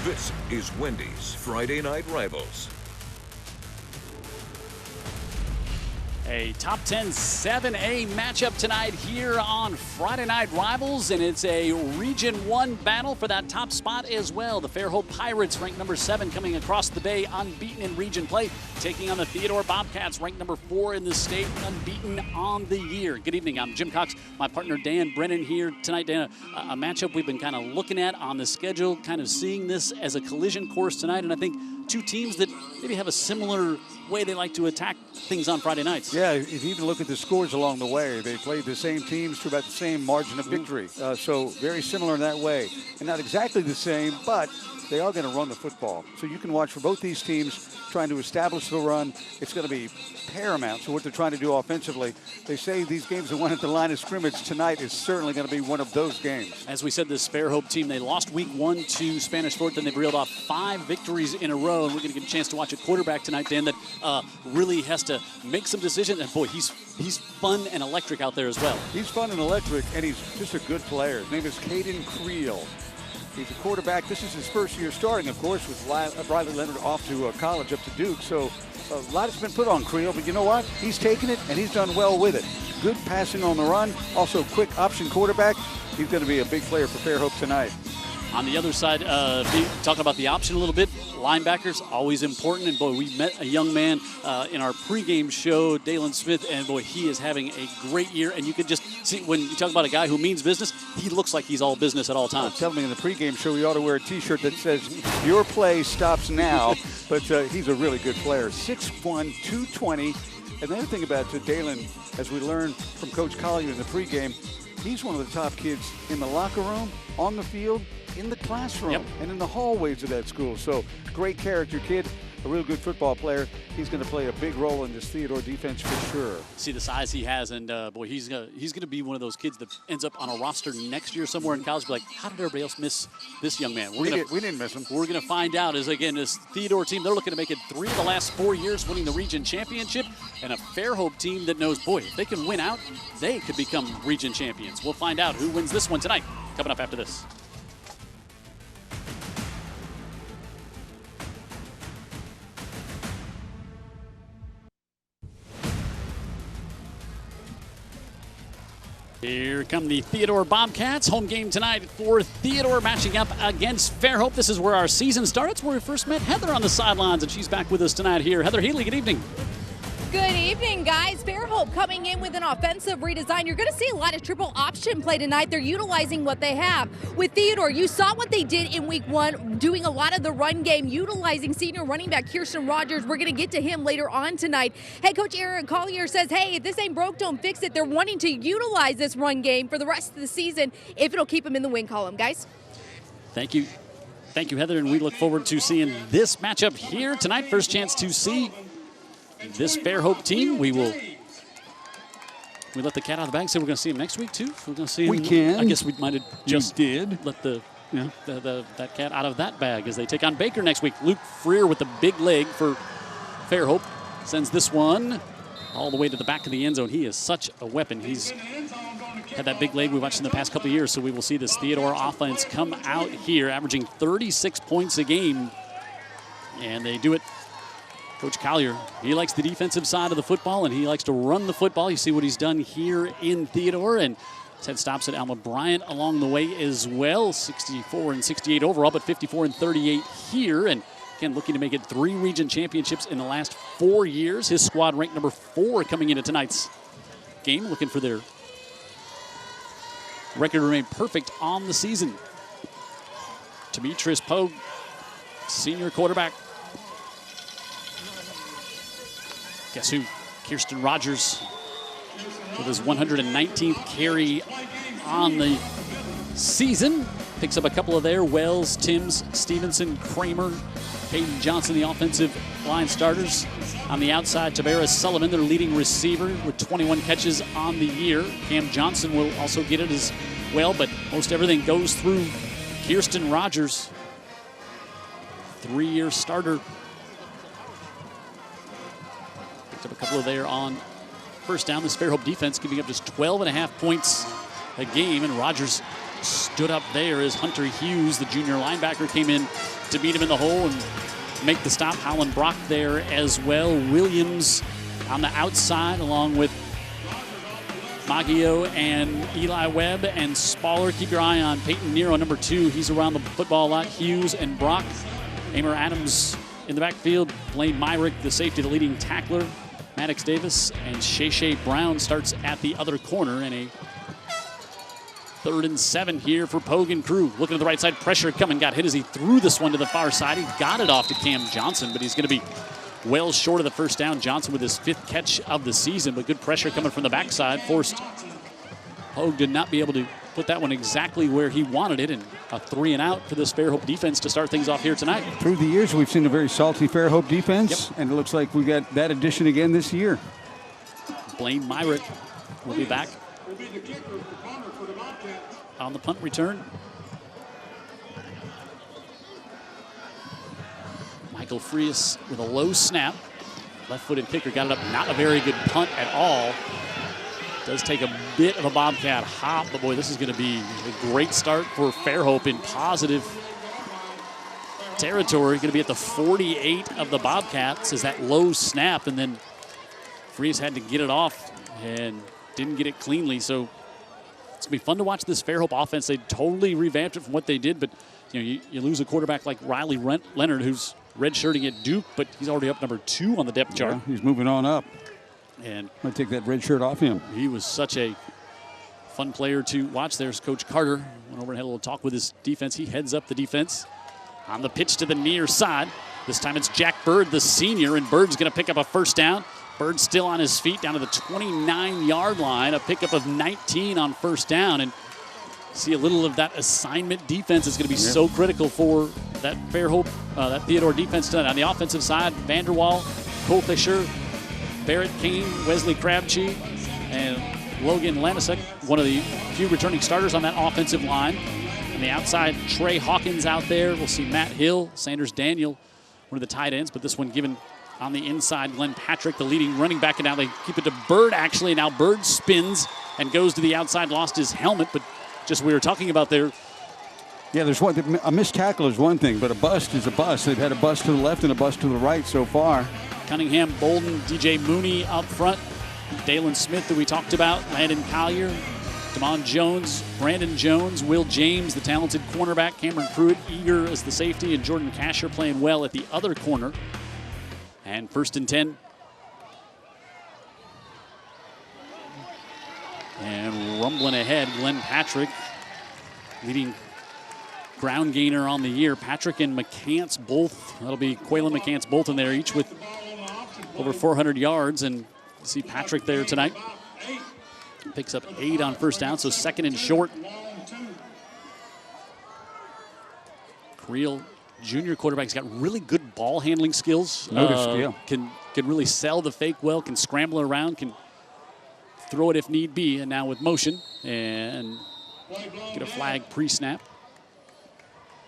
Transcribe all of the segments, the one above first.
This is Wendy's Friday Night Rivals. A top 10 7A matchup tonight here on Friday Night Rivals, and it's a Region 1 battle for that top spot as well. The Fairhope Pirates, ranked number 7, coming across the bay, unbeaten in region play, taking on the Theodore Bobcats, ranked number 4 in the state, unbeaten on the year. Good evening, I'm Jim Cox, my partner Dan Brennan here tonight. Dan, a matchup we've been kind of looking at on the schedule, kind of seeing this as a collision course tonight, and I think two teams that maybe have a similar way they like to attack things on Friday nights. Yeah, if you even look at the scores along the way, they played the same teams to about the same margin of victory. So very similar in that way. And not exactly the same, but they are going to run the football. So you can watch for both these teams trying to establish the run. It's going to be paramount to what they're trying to do offensively. They say these games are won at the line of scrimmage. Tonight is certainly going to be one of those games. As we said, this Fairhope team, they lost week 1 to Spanish Fort, then they've reeled off 5 victories in a row. And we're going to get a chance to watch a quarterback tonight, Dan, that really has to make some decisions. And boy, he's fun and electric out there as well. He's fun and electric, and he's just a good player. His name is Caden Creel. He's a quarterback. This is his first year starting, of course, with Riley Leonard off to college up to Duke. So a lot has been put on Creel, but you know what? He's taken it, and he's done well with it. Good passing on the run, also quick option quarterback. He's going to be a big player for Fairhope tonight. On the other side, talking about the option a little bit, linebackers, always important. And boy, we met a young man in our pregame show, Dalen Smith, and boy, he is having a great year. And you could just see, when you talk about a guy who means business, he looks like he's all business at all times. Tell me in the pregame show, we ought to wear a T-shirt that says, "Your play stops now." But he's a really good player. 6'1", 220. And the other thing about Dalen, as we learned from Coach Collier in the pregame, he's one of the top kids in the locker room, on the field, in the classroom, and in the hallways of that school. So great character kid, a real good football player. He's going to play a big role in this Theodore defense for sure. See the size he has, and boy, he's going to be one of those kids that ends up on a roster next year somewhere in college. Be like, how did everybody else miss this young man? We didn't miss him. We're going to find out. As again, this Theodore team, they're looking to make it 3 of the last 4 years, winning the region championship, and a Fairhope team that knows, boy, if they can win out, they could become region champions. We'll find out who wins this one tonight. Coming up after this. Here come the Theodore Bobcats. Home game tonight for Theodore, matching up against Fairhope. This is where our season starts, where we first met Heather on the sidelines, and she's back with us tonight here. Heather Healy, good evening. Good evening, guys. Fairhope coming in with an offensive redesign. You're going to see a lot of triple option play tonight. They're utilizing what they have. With Theodore, you saw what they did in week 1, doing a lot of the run game, utilizing senior running back Kirsten Rogers. We're going to get to him later on tonight. Head coach Aaron Collier says, hey, if this ain't broke, don't fix it. They're wanting to utilize this run game for the rest of the season if it'll keep them in the win column, guys. Thank you. Thank you, Heather, and we look forward to seeing this matchup here tonight. First chance to see this Fairhope team. We let the cat out of the bag. Say we're going to see him next week too. We're going to see him. We can. I guess we might have just did let that cat out of that bag as they take on Baker next week. Luke Freer with the big leg for Fairhope sends this one all the way to the back of the end zone. He is such a weapon. He's had that big leg we watched in the past couple of years. So we will see this Theodore offense come out here, averaging 36 points a game, and they do it. Coach Collier, he likes the defensive side of the football, and he likes to run the football. You see what he's done here in Theodore, and he's had stops at Alma Bryant along the way as well. 64 and 68 overall, but 54 and 38 here. And again, looking to make it 3 region championships in the last 4 years. His squad ranked number 4 coming into tonight's game, looking for their record to remain perfect on the season. Demetrius Pogue, senior quarterback. Guess who? Kirsten Rogers with his 119th carry on the season. Picks up a couple of there. Wells, Timms, Stevenson, Kramer, Caden Johnson, the offensive line starters. On the outside, Tavares Sullivan, their leading receiver, with 21 catches on the year. Cam Johnson will also get it as well, but most everything goes through Kirsten Rogers, 3-year starter. Picked up a couple of there on first down. This Fairhope defense giving up just 12.5 points a game, and Rogers stood up there as Hunter Hughes, the junior linebacker, came in to beat him in the hole and make the stop. Holland Brock there as well. Williams on the outside along with Maggio and Eli Webb and Spaller. Keep your eye on Peyton Nero, number 2. He's around the football a lot. Hughes and Brock. Amer Adams in the backfield. Blaine Myrick, the safety, the leading tackler. Maddox Davis and Shay Brown starts at the other corner. And a 3rd and 7 here for Pogue and crew. Looking at the right side, pressure coming. Got hit as he threw this one to the far side. He got it off to Cam Johnson, but he's going to be well short of the first down. Johnson with his 5th catch of the season, but good pressure coming from the backside. Forced Pogue to not be able to put that one exactly where he wanted it, and a 3 and out for this Fairhope defense to start things off here tonight. Through the years, we've seen a very salty Fairhope defense, and it looks like we got that addition again this year. Blaine Myrick will be back on the punt return. Michael Frias with a low snap. Left-footed kicker got it up. Not a very good punt at all. Does take a bit of a Bobcat hop, but boy, this is going to be a great start for Fairhope in positive territory. Going to be at the 48 of the Bobcats as that low snap, and then Frias had to get it off and didn't get it cleanly. So it's going to be fun to watch this Fairhope offense. They totally revamped it from what they did, but you lose a quarterback like Riley Leonard, who's redshirting at Duke, but he's already up number 2 on the depth chart. Yeah, he's moving on up. And I'm going to take that red shirt off him. He was such a fun player to watch. There's Coach Carter. Went over and had a little talk with his defense. He heads up the defense on the pitch to the near side. This time it's Jack Bird, the senior, and Bird's going to pick up a first down. Bird still on his feet down to the 29-yard line. A pickup of 19 on first down. And see a little of that assignment defense is going to be so critical for that Fairhope, that Theodore defense tonight. On the offensive side, Vanderwall, Cole Fisher, Barrett Kane, Wesley Crabtree, and Logan Lanisek, one of the few returning starters on that offensive line. On the outside, Trey Hawkins out there. We'll see Matt Hill, Sanders Daniel, one of the tight ends, but this one given on the inside. Glenn Patrick, the leading running back, and now they keep it to Bird, actually. Now Bird spins and goes to the outside, lost his helmet, but just we were talking about there. Yeah, there's a missed tackle is one thing, but a bust is a bust. They've had a bust to the left and a bust to the right so far. Cunningham, Bolden, DJ Mooney up front. Dalen Smith, that we talked about. Landon Collier, Damon Jones, Brandon Jones, Will James, the talented cornerback. Cameron Pruitt, eager as the safety, and Jordan Casher playing well at the other corner. And 1st and 10. And rumbling ahead, Glenn Patrick, leading ground gainer on the year. Patrick and McCants both, that'll be Quaylen McCants both in there, each with over 400 yards. And you see Patrick there tonight. Picks up 8 on first down, so 2nd and short. Creel, junior quarterback, has got really good ball handling skills. Can really sell the fake well, can scramble around, can throw it if need be, and now with motion, and get a flag pre-snap.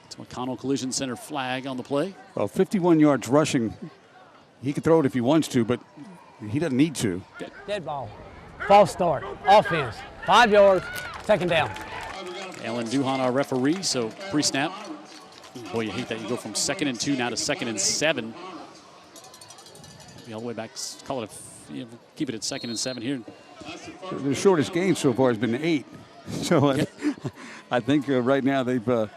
It's McConnell Collision Center flag on the play. Well, 51 yards rushing. He can throw it if he wants to, but he doesn't need to. Dead ball. False start. Offense. 5 yards. 2nd down. Alan Duhan, our referee, so pre-snap. Boy, you hate that. You go from 2nd and 2 now to 2nd and 7. Be all the way back. Call it keep it at 2nd and 7 here. The shortest gain so far has been 8. So I think right now they've got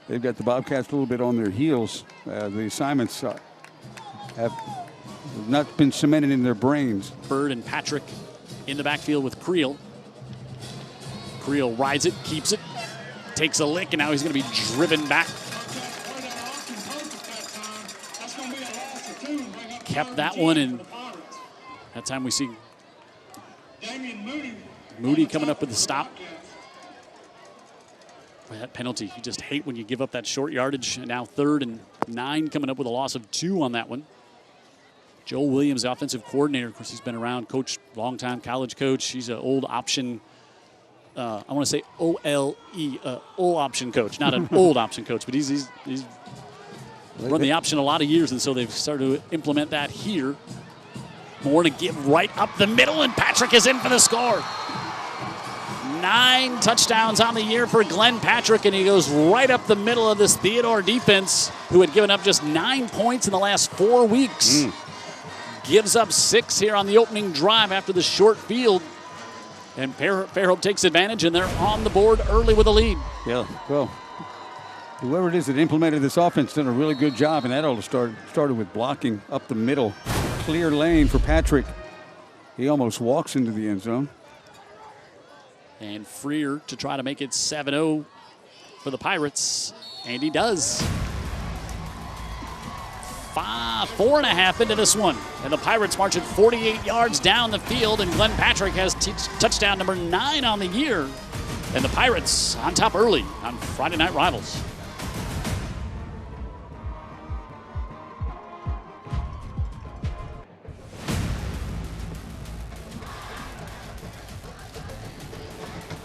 the Bobcats a little bit on their heels. The assignments have not been cemented in their brains. Bird and Patrick in the backfield with Creel. Creel rides it, keeps it, takes a lick, and now he's going to be driven back. Kept that one, and that time we see Moody coming up with the stop. Boy, that penalty, you just hate when you give up that short yardage. And now 3rd and 9, coming up with a loss of 2 on that one. Joel Williams, the offensive coordinator. Of course, he's been around, coach, longtime college coach. He's an old option, I want to say O-L-E, old option coach. Not an old option coach, but he's run the option a lot of years, and so they've started to implement that here. More to give right up the middle, and Patrick is in for the score. 9 touchdowns on the year for Glenn Patrick, and he goes right up the middle of this Theodore defense, who had given up just 9 points in the last 4 weeks. Gives up 6 here on the opening drive after the short field. And Fairhope takes advantage, and they're on the board early with a lead. Yeah, well, whoever it is that implemented this offense done a really good job, and that all started with blocking up the middle. Clear lane for Patrick. He almost walks into the end zone. And Freer to try to make it 7-0 for the Pirates, and he does. 4.5 into this one, and the Pirates marching 48 yards down the field, and Glenn Patrick has touchdown number 9 on the year, and the Pirates on top early on Friday Night Rivals.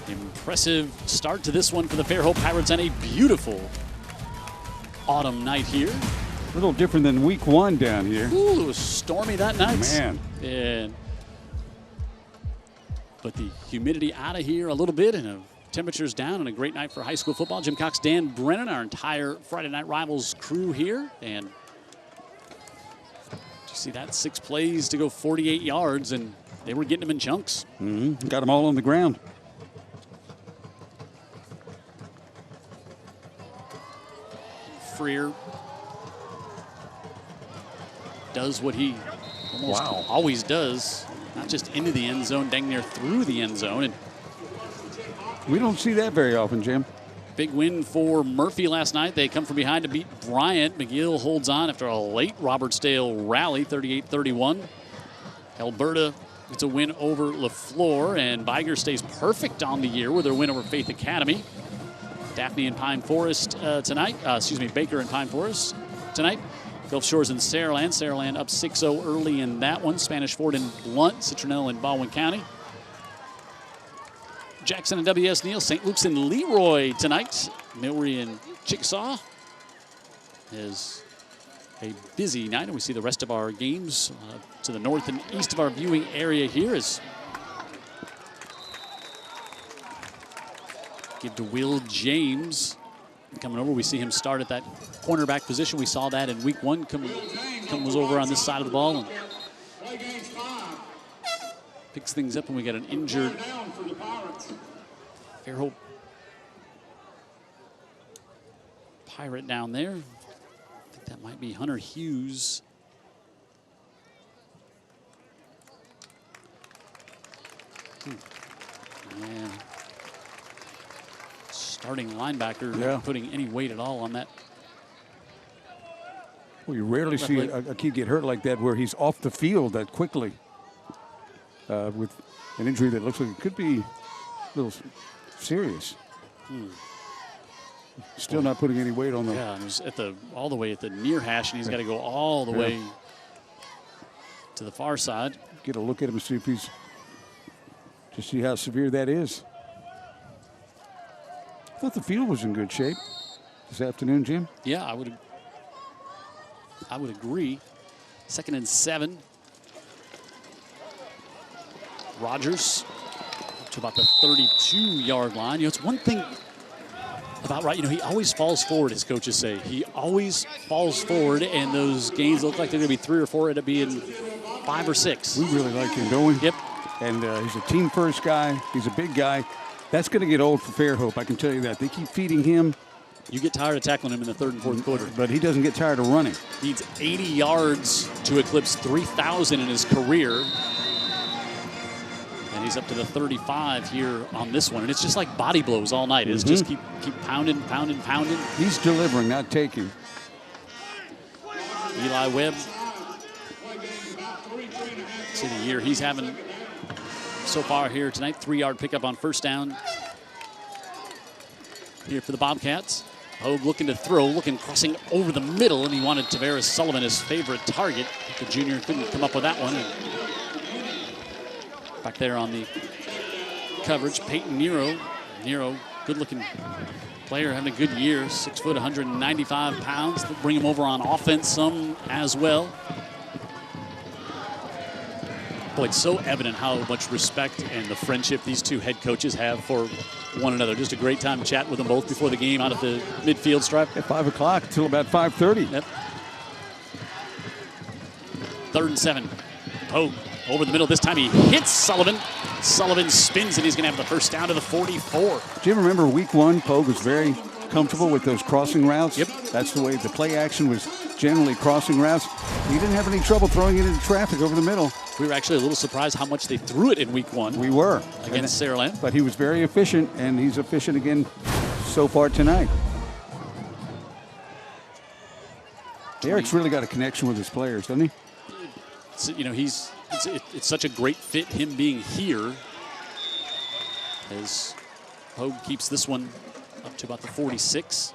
Impressive start to this one for the Fairhope Pirates on a beautiful autumn night here. A little different than week 1 down here. Ooh, it was stormy that night. Man. But the humidity out of here a little bit, and temperatures down, and a great night for high school football. Jim Cox, Dan Brennan, our entire Friday Night Rivals crew here. And did you see that? 6 plays to go 48 yards, and they were getting them in chunks. Got them all on the ground. Freer does what he almost always does, not just into the end zone, dang near through the end zone. And we don't see that very often, Jim. big win for Murphy last night. They come from behind to beat Bryant. McGill holds on after a late Robertsdale rally, 38-31. Alberta gets a win over LaFleur, and Viger stays perfect on the year with their win over Faith Academy. Daphne and Pine Forest tonight. Baker and Pine Forest tonight. Gulf Shores and Saraland. Saraland up 6-0 early in that one. Spanish Fort and Blunt. Citronelle and Baldwin County. Jackson and W.S. Neal. St. Luke's and Leroy tonight. Milry and Chickasaw is a busy night, and we see the rest of our games to the north and east of our viewing area here is give to Will James coming over. We see him start at that cornerback position. We saw that in week one. Comes over on this side of the ball and picks things up, and we got an injured Fairhope Pirate down there. I think that might be Hunter Hughes. Man. Starting linebacker, not putting any weight at all on that. Well, you rarely see a kid get hurt like that where he's off the field that quickly with an injury that looks like it could be a little serious. Still not putting any weight on the. Yeah, and he's all the way at the near hash, and he's got to go all the way to the far side. Get a look at him and see if he's to see how severe that is. I thought the field was in good shape this afternoon, Jim. Yeah, I would agree. 2nd and 7. Rogers up to about the 32-yard line. It's one thing about he always falls forward, as coaches say. He always falls forward, and those gains look like they're going to be 3 or 4, end up being 5 or 6. We really like him, don't we? Yep. And he's a team-first guy. He's a big guy. That's going to get old for Fairhope, I can tell you that. They keep feeding him. You get tired of tackling him in the 3rd and 4th quarter. But he doesn't get tired of running. Needs 80 yards to eclipse 3,000 in his career. And he's up to the 35 here on this one. And it's just like body blows all night. It's just keep pounding, pounding, pounding. He's delivering, not taking. Eli Webb. See the year he's having so far here tonight. 3-yard pickup on first down here for the Bobcats. Hogue looking to throw, crossing over the middle, and he wanted Tavares Sullivan, his favorite target. The junior couldn't come up with that one. And back there on the coverage, Peyton Nero. Nero, good-looking player, having a good year. 6 foot, 195 pounds. They'll bring him over on offense some as well. Boy, it's so evident how much respect and the friendship these two head coaches have for one another. Just a great time chatting with them both before the game out at the midfield stripe. At 5 o'clock until about 5:30. Yep. 3rd and 7. Pogue over the middle. This time he hits Sullivan. Sullivan spins, and he's going to have the first down to the 44. Do you remember week 1, Pogue was very comfortable with those crossing routes? Yep. That's the way the play action was, generally crossing routes. He didn't have any trouble throwing it into traffic over the middle. We were actually a little surprised how much they threw it in week 1. We were. Against Saraland. But he was very efficient, and he's efficient again so far tonight. Eric's really got a connection with his players, doesn't he? So, you know, it's such a great fit, him being here, as Pogue keeps this one up to about the 46.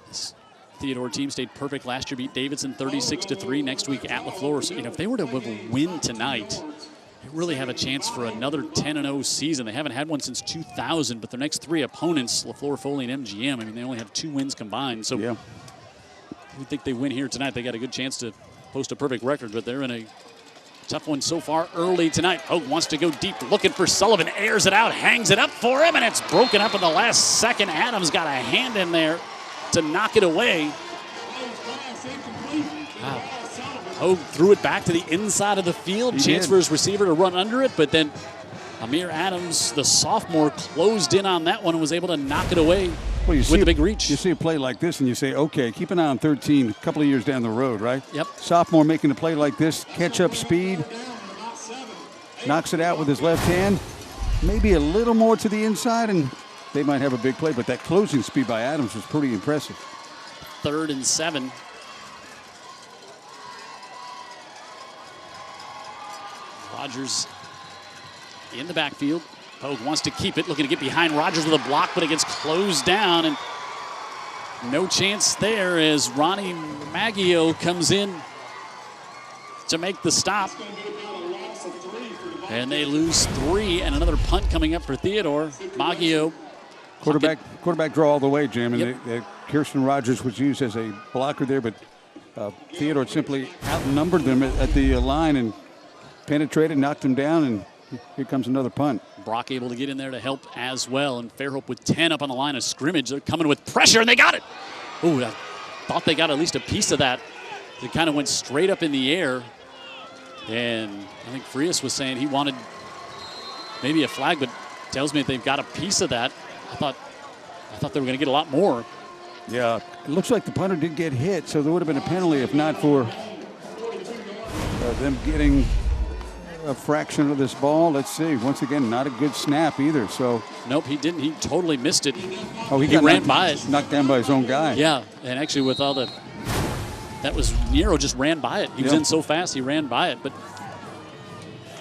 This Theodore team stayed perfect last year, beat Davidson 36-3. Next week at LaFleur. So, you know, if they were to win tonight, they really have a chance for another 10-0 season. They haven't had one since 2000, but their next 3 opponents, LaFleur, Foley, and MGM, I mean, they only have 2 wins combined. So, yeah. we think they win here tonight. They got a good chance to post a perfect record, but they're in a tough one so far early tonight. Pogue wants to go deep, looking for Sullivan, airs it out, hangs it up for him, and it's broken up in the last second. Adams got a hand in there to knock it away. Wow. Pogue threw it back to the inside of the field. Chance for his receiver to run under it, but then Amir Adams, the sophomore, closed in on that one and was able to knock it away. Well, with the big reach. You see a play like this and you say, okay, keep an eye on 13 a couple of years down the road, right? Yep. Sophomore making a play like this, catch up speed, knocks it out with his left hand, maybe a little more to the inside, and they might have a big play. But that closing speed by Adams was pretty impressive. 3rd and 7. Rogers in the backfield. Pogue wants to keep it, looking to get behind Rogers with a block, but it gets closed down, and no chance there as Ronnie Maggio comes in to make the stop. And they lose 3, and another punt coming up for Theodore. Maggio. Quarterback draw all the way, Jim. And Yep. Kirsten Rogers was used as a blocker there, but Theodore simply outnumbered them at the line and penetrated, knocked him down, and here comes another punt. Brock able to get in there to help as well. And Fairhope with 10 up on the line of scrimmage. They're coming with pressure, and they got it. Ooh, I thought they got at least a piece of that. It kind of went straight up in the air. And I think Frias was saying he wanted maybe a flag, but tells me that they've got a piece of that. I thought they were going to get a lot more. Yeah, it looks like the punter did get hit, so there would have been a penalty if not for them getting a fraction of this ball. Let's see. Once again, not a good snap either. So nope, he didn't. He totally missed it. Oh, he ran by it. Knocked down by his own guy. Yeah, and actually with all the that was Nero just ran by it. He was in so fast he ran by it. But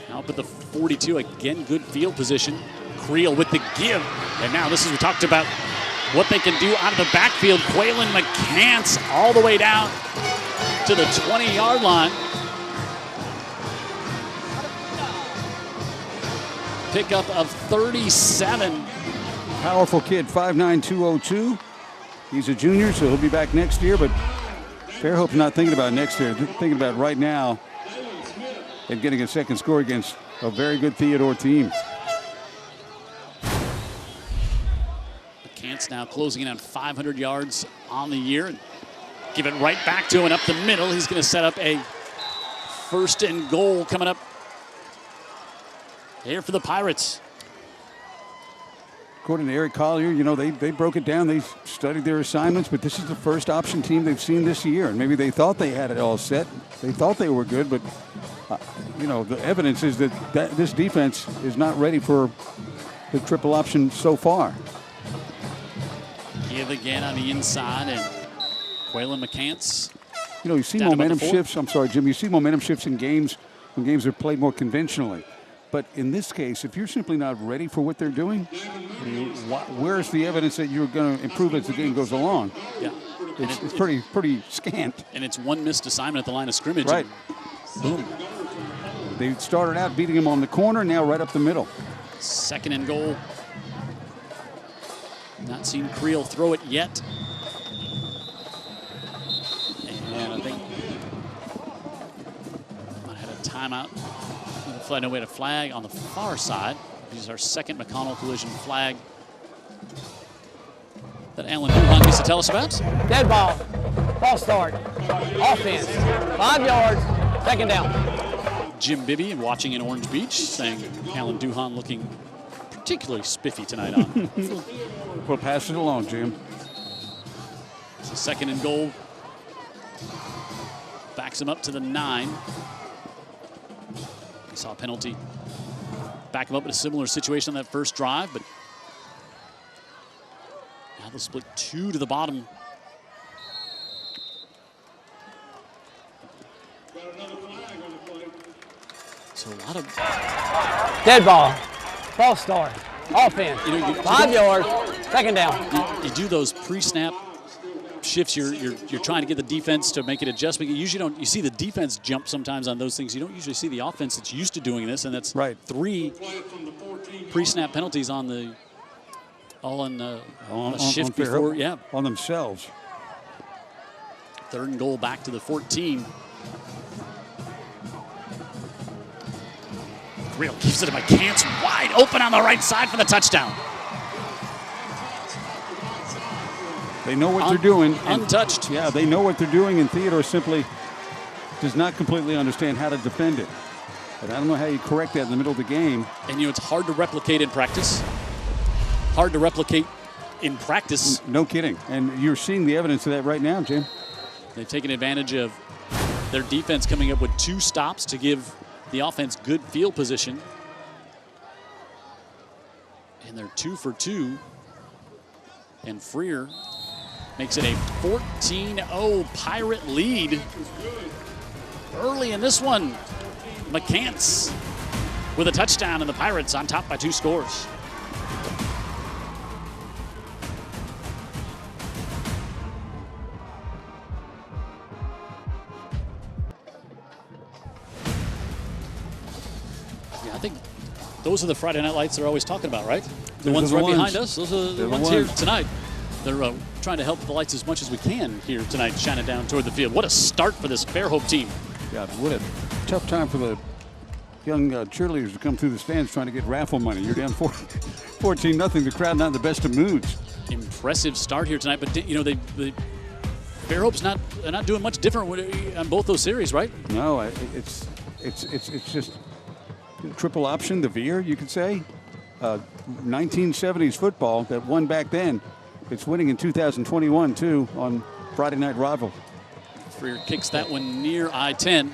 now up at the 42 again, good field position. Creel with the give, and now this is we talked about what they can do out of the backfield. Quaylen McCants all the way down to the 20-yard line. Pickup of 37. Powerful kid, 5'9", 202. He's a junior, so he'll be back next year, but Fairhope's not thinking about next year. They're thinking about right now and getting a second score against a very good Theodore team. McCants now closing in on 500 yards on the year. And give it right back to him and up the middle. He's going to set up a 1st and goal coming up here for the Pirates. According to Eric Collier, you know, they broke it down. They studied their assignments, but this is the first option team they've seen this year. And maybe they thought they had it all set. They thought they were good, but, you know, the evidence is that this defense is not ready for the triple option so far. Give again on the inside, and Quaylen McCants. You know, you see momentum shifts. I'm sorry, Jim. You see momentum shifts in games when games are played more conventionally. But in this case, if you're simply not ready for what they're doing, where's the evidence that you're going to improve as the game goes along? Yeah, it's pretty scant. And it's one missed assignment at the line of scrimmage. Right. Boom. They started out beating him on the corner, now right up the middle. 2nd and goal. Not seen Creel throw it yet. And I think timeout. No way to flag on the far side. This is our second McConnell collision flag that Alan Duhan needs to tell us about. Dead ball. False start. Offense. 5 yards. Second down. Jim Bibby watching in Orange Beach saying Alan Duhan looking particularly spiffy tonight on. We'll pass it along, Jim. It's a second and goal. Backs him up to the 9. He saw a penalty. Back him up in a similar situation on that first drive, but now they'll split 2 to the bottom. So a lot of Dead ball. False start. Offense. 5 yards. Second down. you do those pre-snap shifts. You're trying to get the defense to make an adjustment. You usually don't. You see the defense jump sometimes on those things. You don't usually see the offense that's used to doing this, and that's right. 3 pre-snap penalties on the shift on before. Fairhope, Yeah, on themselves. Third and goal back to the 14. Real keeps it to McCants wide open on the right side for the touchdown. They know what they're doing. Untouched. Yeah, they know what they're doing, and Theodore simply does not completely understand how to defend it. But I don't know how you correct that in the middle of the game. And, it's hard to replicate in practice. Hard to replicate in practice. No kidding. And you're seeing the evidence of that right now, Jim. They've taken advantage of their defense coming up with 2 stops to give the offense good field position. And they're 2 for 2. And Freer makes it a 14-0 Pirate lead. Early in this one, McCants with a touchdown, and the Pirates on top by 2 scores. I think those are the Friday Night Lights they're always talking about, right? The ones right behind us. Those are the ones here tonight. They're trying to help the lights as much as we can here tonight, shining down toward the field. What a start for this Fairhope team. God, what a tough time for the young cheerleaders to come through the stands trying to get raffle money. You're down 14-0. The crowd not in the best of moods. Impressive start here tonight, but the Fairhope's not doing much different on both those series, right? No, it's just triple option, the veer, you could say. 1970s football that won back then. It's winning in 2021 too on Friday Night Rival. Freer kicks that one near I-10,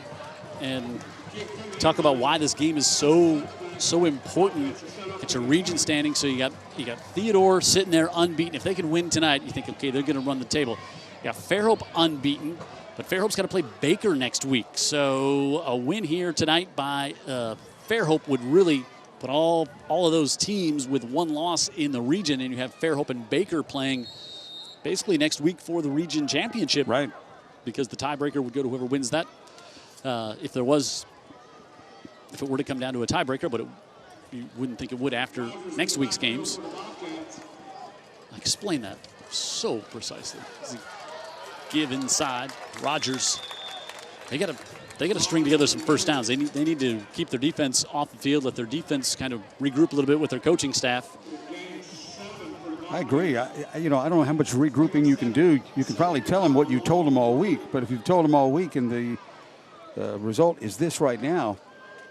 and talk about why this game is so important. It's a region standing, so you got Theodore sitting there unbeaten. If they can win tonight, you think, okay, they're going to run the table. You got Fairhope unbeaten, but Fairhope's got to play Baker next week. So a win here tonight by Fairhope would really put all of those teams with 1 loss in the region, and you have Fairhope and Baker playing basically next week for the region championship. Right. Because the tiebreaker would go to whoever wins that. If it were to come down to a tiebreaker, but you wouldn't think it would after next week's games. I explain that so precisely. Give inside. Rogers. They got to string together some first downs. They need to keep their defense off the field, let their defense kind of regroup a little bit with their coaching staff. I agree. I don't know how much regrouping you can do. You can probably tell them what you told them all week, but if you've told them all week and the result is this right now,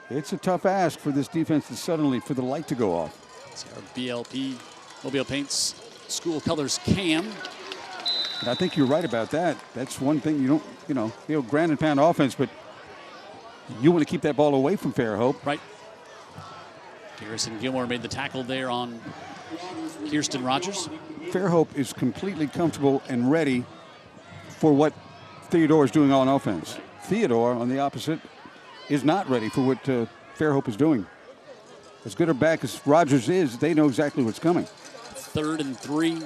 it's a tough ask for this defense to suddenly, for the light to go off. It's our BLP, Mobile Paints School Colors Cam. And I think you're right about that. That's one thing you don't, ground and pound offense, but you want to keep that ball away from Fairhope. Right. Garrison Gilmore made the tackle there on Kirsten Rogers. Fairhope is completely comfortable and ready for what Theodore is doing on offense. Theodore, on the opposite, is not ready for what Fairhope is doing. As good or back as Rogers is, they know exactly what's coming. 3rd and 3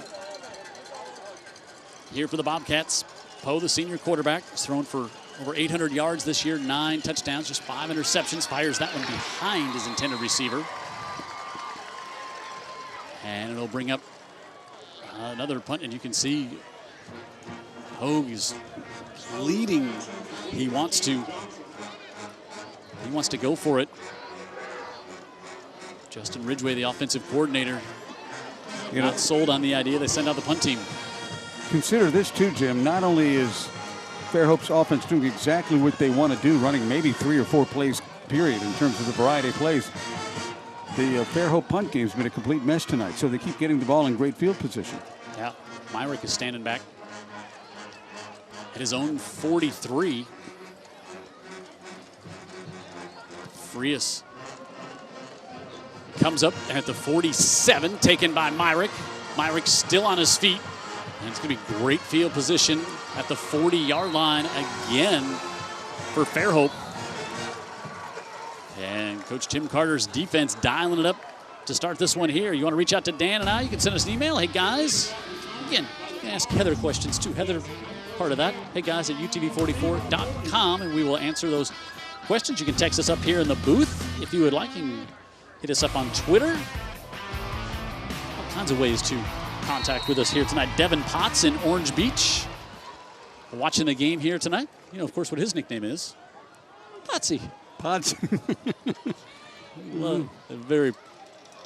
here for the Bobcats. Poe, the senior quarterback, has thrown for over 800 yards this year, 9 touchdowns, just 5 interceptions. Fires that one behind his intended receiver. And it'll bring up another punt, and you can see Hogue is leading. He wants to He wants to go for it. Justin Ridgway, the offensive coordinator, not sold on the idea. They send out the punt team. Consider this too, Jim. Not only is Fairhope's offense doing exactly what they want to do, running maybe 3 or 4 plays, period, in terms of the variety of plays. The Fairhope punt game has been a complete mess tonight, so they keep getting the ball in great field position. Yeah, Myrick is standing back at his own 43. Frias comes up at the 47, taken by Myrick. Myrick still on his feet. And it's going to be great field position at the 40-yard line again for Fairhope. And Coach Tim Carter's defense dialing it up to start this one here. You want to reach out to Dan and I? You can send us an email. Hey, guys. Again, you can ask Heather questions, too. Heather, part of that. Hey, guys, at utv44.com, and we will answer those questions. You can text us up here in the booth if you would like. You can hit us up on Twitter. All kinds of ways to contact with us here tonight. Devin Potts in Orange Beach watching the game here tonight. You know, of course, what his nickname is. Potsy. Pots. A very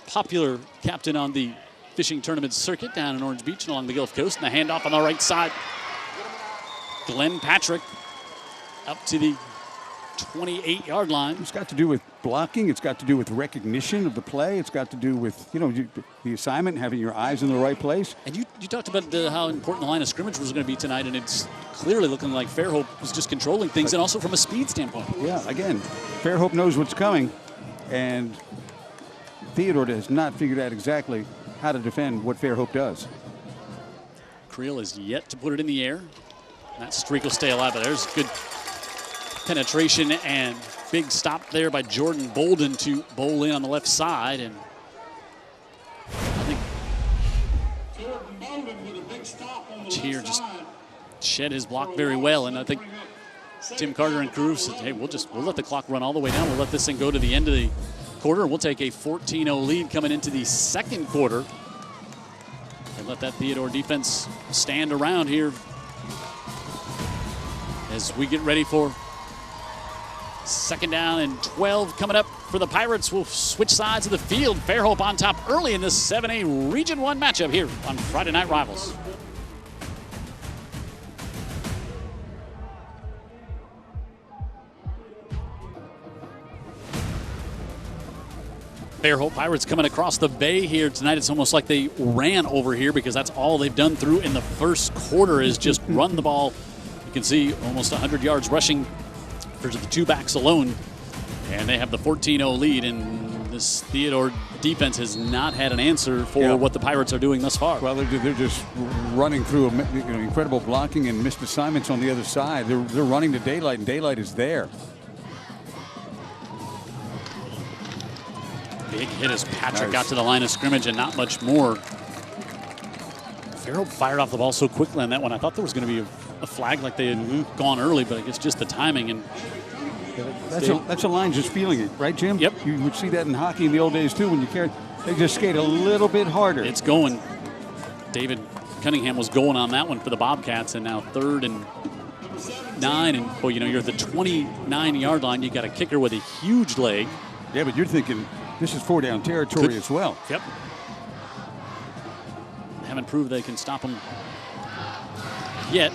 popular captain on the fishing tournament circuit down in Orange Beach and along the Gulf Coast. And the handoff on the right side. Glenn Patrick up to the 28-yard line. It's got to do with blocking. It's got to do with recognition of the play. It's got to do with, you know, the assignment, having your eyes in the right place. And you talked about how important the line of scrimmage was going to be tonight, and it's clearly looking like Fairhope was just controlling things, and also from a speed standpoint. Yeah, again, Fairhope knows what's coming, and Theodore has not figured out exactly how to defend what Fairhope does. Creel is yet to put it in the air. That streak will stay alive, but there's good penetration and big stop there by Jordan Bolden to bowl in on the left side. And I think Tier just shed his block very well. And I think Tim Carter and crew said, hey, we'll let the clock run all the way down. We'll let this thing go to the end of the quarter. We'll take a 14-0 lead coming into the second quarter. And let that Theodore defense stand around here as we get ready for second down and 12 coming up for the Pirates. We'll switch sides of the field. Fairhope on top early in this 7A Region 1 matchup here on Friday Night Rivals. Fairhope Pirates coming across the bay here tonight. It's almost like they ran over here because that's all they've done through in the first quarter is just run the ball. You can see almost 100 yards rushing for the two backs alone, and they have the 14-0 lead, and this Theodore defense has not had an answer for what the Pirates are doing thus far. Well, they're just running through incredible blocking and missed assignments on the other side. They're running to daylight, and daylight is there. Big hit as Patrick got to the line of scrimmage and not much more. Fairhope fired off the ball so quickly on that one. I thought there was going to be a flag like they had gone early, but I guess just the timing. And that's a line just feeling it, right, Jim? Yep. You would see that in hockey in the old days, too, when they just skate a little bit harder. It's going. David Cunningham was going on that one for the Bobcats, and now 3rd and 9. And, boy, you're at the 29-yard line. You got a kicker with a huge leg. Yeah, but you're thinking this is 4-down territory as well. Yep. Haven't proved they can stop him yet.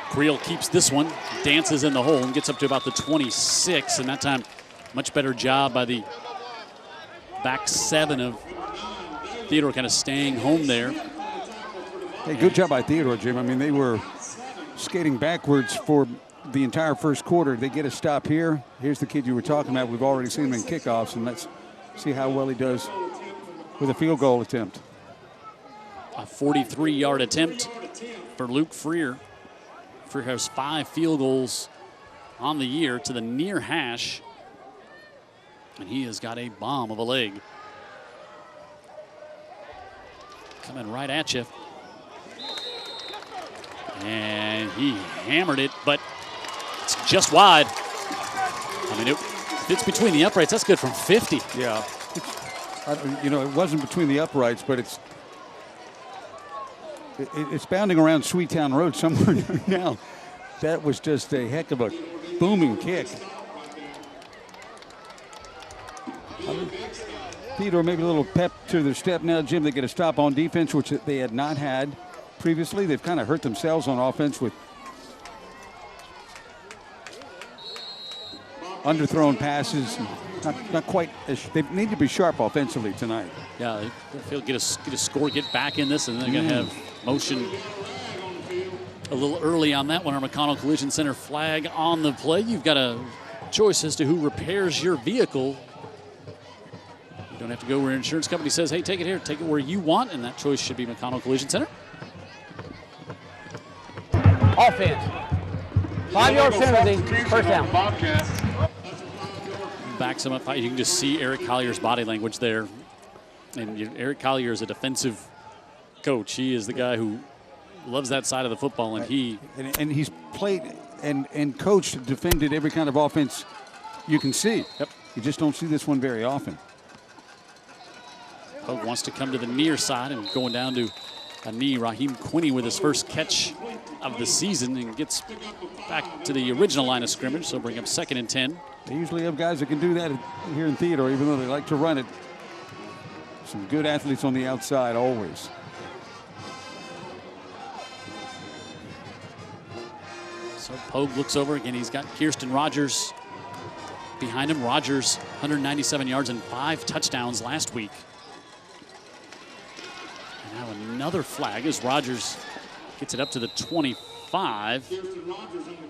Creel keeps this one, dances in the hole, and gets up to about the 26. And that time, much better job by the back 7 of Theodore kind of staying home there. Hey, good job by Theodore, Jim. I mean, they were skating backwards for the entire first quarter. They get a stop here. Here's the kid you were talking about. We've already seen him in kickoffs, and let's see how well he does with a field goal attempt. A 43-yard attempt for Luke Freer. Freer has 5 field goals on the year to the near hash, and he has got a bomb of a leg. Coming right at you. And he hammered it, but it's just wide. I mean, if it's between the uprights. That's good from 50. Yeah. It wasn't between the uprights, but it's bounding around Sweetown Road somewhere now. That was just a heck of a booming kick. Theodore maybe a little pep to their step now, Jim. They get a stop on defense, which they had not had previously. They've kind of hurt themselves on offense with underthrown passes. Not quite as they need to be sharp offensively tonight. Yeah, they feel get a score, get back in this, and then they're going to have motion a little early on that one. Our McConnell Collision Center flag on the play. You've got a choice as to who repairs your vehicle. You don't have to go where an insurance company says, hey, take it here, take it where you want, and that choice should be McConnell Collision Center. Offense. 5-yard penalty, first down. Backs him up. You can just see Eric Collier's body language there. And Eric Collier is a defensive coach. He is the guy who loves that side of the football, and and he's played and coached, defended every kind of offense you can see. Yep. You just don't see this one very often. Pogue wants to come to the near side and going down to a knee. Raheem Quinney with his first catch of the season and gets back to the original line of scrimmage, so bring up 2nd and 10. They usually have guys that can do that here in Theodore, even though they like to run it. Some good athletes on the outside always. So Pogue looks over again. He's got Kirsten Rogers behind him. Rogers, 197 yards and 5 touchdowns last week. And now another flag as Rogers gets it up to the 25.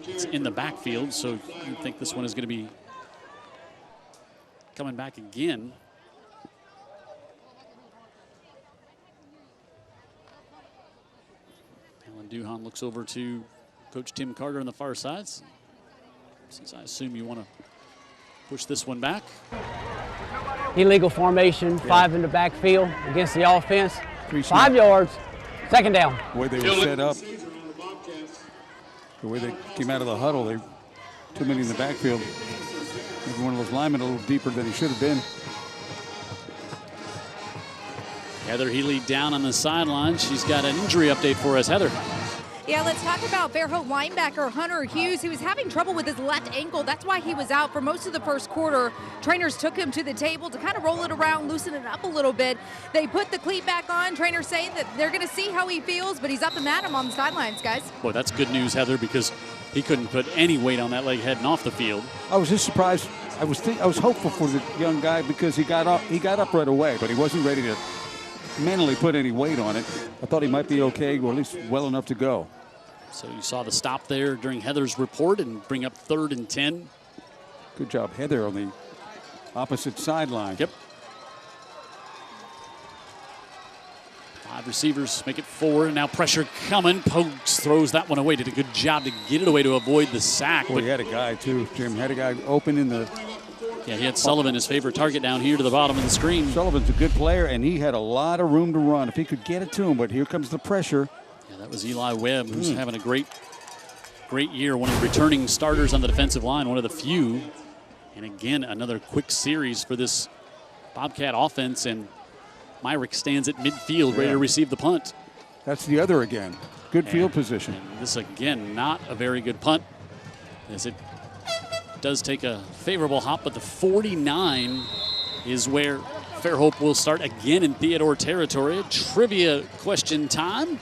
It's in the backfield, so you think this one is going to be coming back again. Alan Duhan looks over to Coach Tim Carter on the far side. Since I assume you want to push this one back. Illegal formation, 5 in the backfield against the offense. 5 yards, 2nd down. The way they were set up, the way they came out of the huddle, they too many in the backfield. Maybe one of those linemen a little deeper than he should have been. Heather Healy down on the sideline. She's got an injury update for us. Heather. Yeah, let's talk about Fairhope linebacker Hunter Hughes. He was having trouble with his left ankle. That's why he was out for most of the first quarter. Trainers took him to the table to kind of roll it around, loosen it up a little bit. They put the cleat back on. Trainers say that they're going to see how he feels, but he's up and at him on the sidelines, guys. Boy, that's good news, Heather, because he couldn't put any weight on that leg heading off the field. I was just surprised. I was hopeful for the young guy because he got up right away, but he wasn't ready to mentally put any weight on it. I thought he might be okay, or at least well enough to go. So you saw the stop there during Heather's report and bring up 3rd and 10. Good job, Heather, on the opposite sideline. Yep. 5 receivers make it 4, and now pressure coming. Pokes throws that one away. Did a good job to get it away to avoid the sack. Boy, he had a guy, too, Jim. Had a guy open in the... Yeah, he had Sullivan, his favorite target, down here to the bottom of the screen. Sullivan's a good player, and he had a lot of room to run if he could get it to him, but here comes the pressure. Yeah, that was Eli Webb, who's having a great year. One of the returning starters on the defensive line, one of the few. And again, another quick series for this Bobcat offense, and Myrick stands at midfield ready to receive the punt. That's the other again. Good field position. And this, again, not a very good punt, as it does take a favorable hop, but the 49 is where Fairhope will start again in Theodore territory. Trivia question time.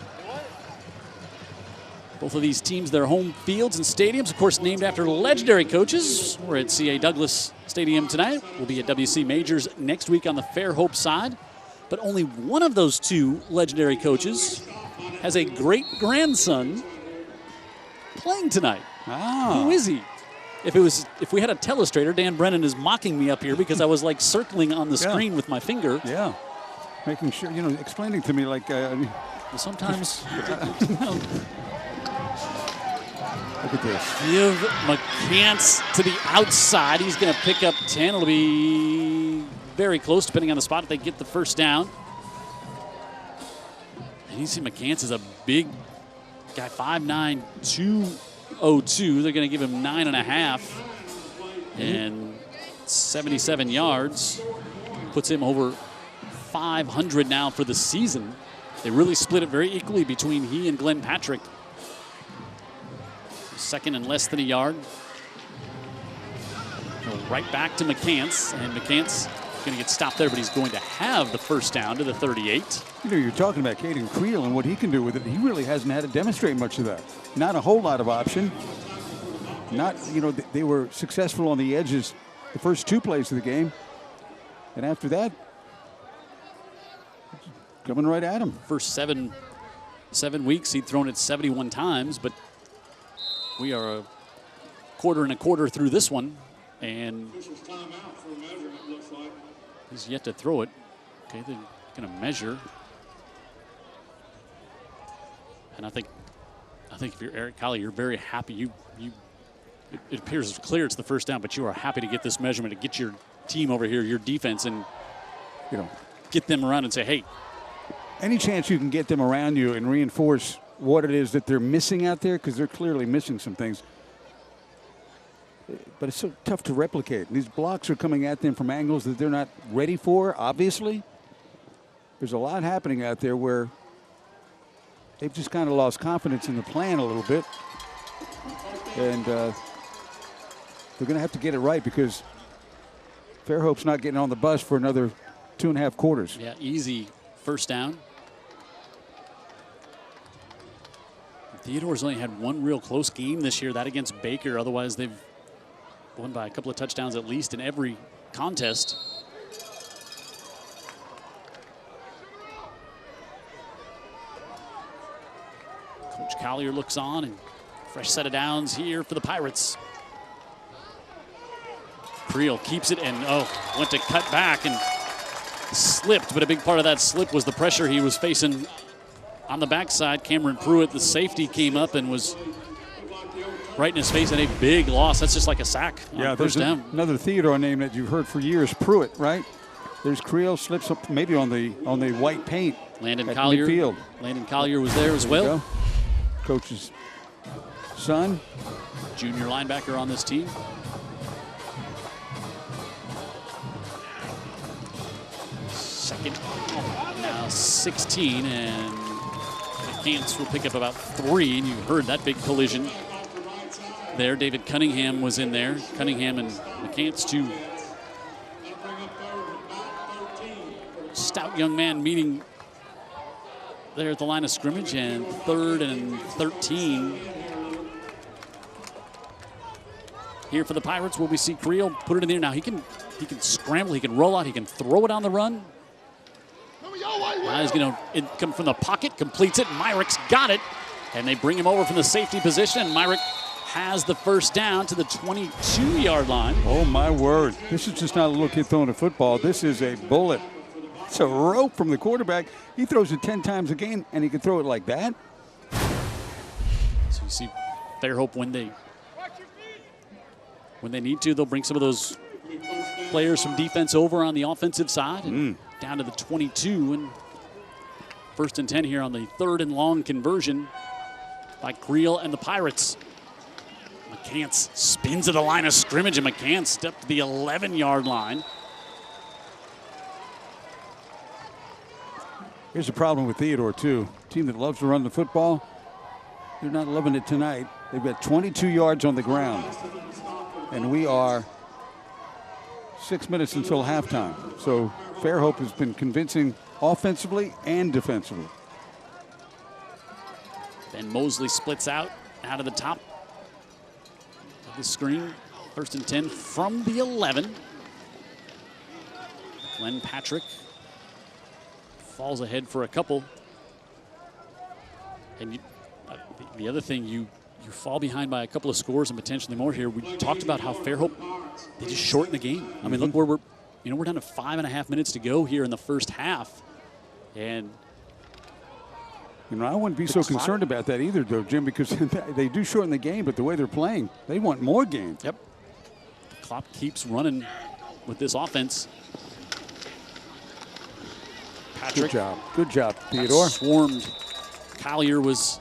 Both of these teams, their home fields and stadiums, of course, named after legendary coaches. We're at C.A. Douglas Stadium tonight. We'll be at WC Majors next week on the Fairhope side. But only one of those 2 legendary coaches has a great-grandson playing tonight. Who is he? If we had a telestrator, Dan Brennan is mocking me up here because I was like circling on the screen with my finger. Yeah, making sure, explaining to me like. Sometimes. Look at this. Give McCants to the outside. He's going to pick up 10. It'll be very close, depending on the spot, if they get the first down. And you see McCants is a big guy, 5'9", 202. They're going to give him 9.5. And 77 yards. Puts him over 500 now for the season. They really split it very equally between he and Glenn Patrick. 2nd and less than a yard. Go right back to McCants, and McCants going to get stopped there, but he's going to have the first down to the 38. You know, you're talking about Caden Creel and what he can do with it. He really hasn't had to demonstrate much of that. Not a whole lot of option. Not, you know, they were successful on the edges the first 2 plays of the game. And after that, coming right at him. First seven weeks, he'd thrown it 71 times, but we are a quarter through this one, and he's yet to throw it. Okay, they're going to measure. And I think if you're Eric Collier, you're very happy. It appears clear it's the first down, but you are happy to get this measurement, to get your team over here, your defense, and get them around and say, hey. Any chance you can get them around you and reinforce what it is that they're missing out there, because they're clearly missing some things. But it's so tough to replicate. And these blocks are coming at them from angles that they're not ready for, obviously. There's a lot happening out there where they've just kind of lost confidence in the plan a little bit. And they're going to have to get it right, because Fairhope's not getting on the bus for another 2.5 quarters. Yeah, easy first down. Theodore's only had one real close game this year, that against Baker. Otherwise, they've won by a couple of touchdowns at least in every contest. Coach Collier looks on, and fresh set of downs here for the Pirates. Creel keeps it and went to cut back and slipped, but a big part of that slip was the pressure he was facing on the backside. Cameron Pruitt, the safety, came up and was right in his face, and a big loss. That's just like a sack. Yeah, there's another Theodore name that you've heard for years, Pruitt, right? There's Creel, slips up maybe on the white paint. Landon Collier. Midfield. Landon Collier was there as well. Coach's son. Junior linebacker on this team. Second, now 16, and McCants will pick up about 3, and you heard that big collision there. David Cunningham was in there. Cunningham and McCants, two stout young man meeting there at the line of scrimmage, and 3rd and 13. Here for the Pirates, will we see Creel put it in there? Now he can scramble, he can roll out, he can throw it on the run. Now he's going to come from the pocket, completes it. Myrick's got it, and they bring him over from the safety position. And Myrick has the first down to the 22-yard line. Oh, my word. This is just not a little kid throwing a football. This is a bullet. It's a rope from the quarterback. He throws it 10 times a game, and he can throw it like that. So you see Fairhope when they need to, they'll bring some of those players from defense over on the offensive side and down to the 22, and 1st and 10 here on the 3rd and long conversion by Creel and the Pirates. McCants spins to the line of scrimmage, and McCants stepped to the 11-yard line. Here's the problem with Theodore, too. A team that loves to run the football, they're not loving it tonight. They've got 22 yards on the ground, and we are 6 minutes until halftime. So Fairhope has been convincing offensively and defensively. Ben Mosley splits out of the top of the screen. 1st and 10 from the 11. Glenn Patrick falls ahead for a couple. And the other thing, you fall behind by a couple of scores and potentially more here. We talked about how Fairhope, they just shorten the game. I mean, look where we're down to 5.5 minutes to go here in the first half. And I wouldn't be so concerned about that either, though, Jim, because they do shorten the game, but the way they're playing, they want more game. Yep. The clock keeps running with this offense. Patrick. Good job, Theodore. Swarmed. Collier was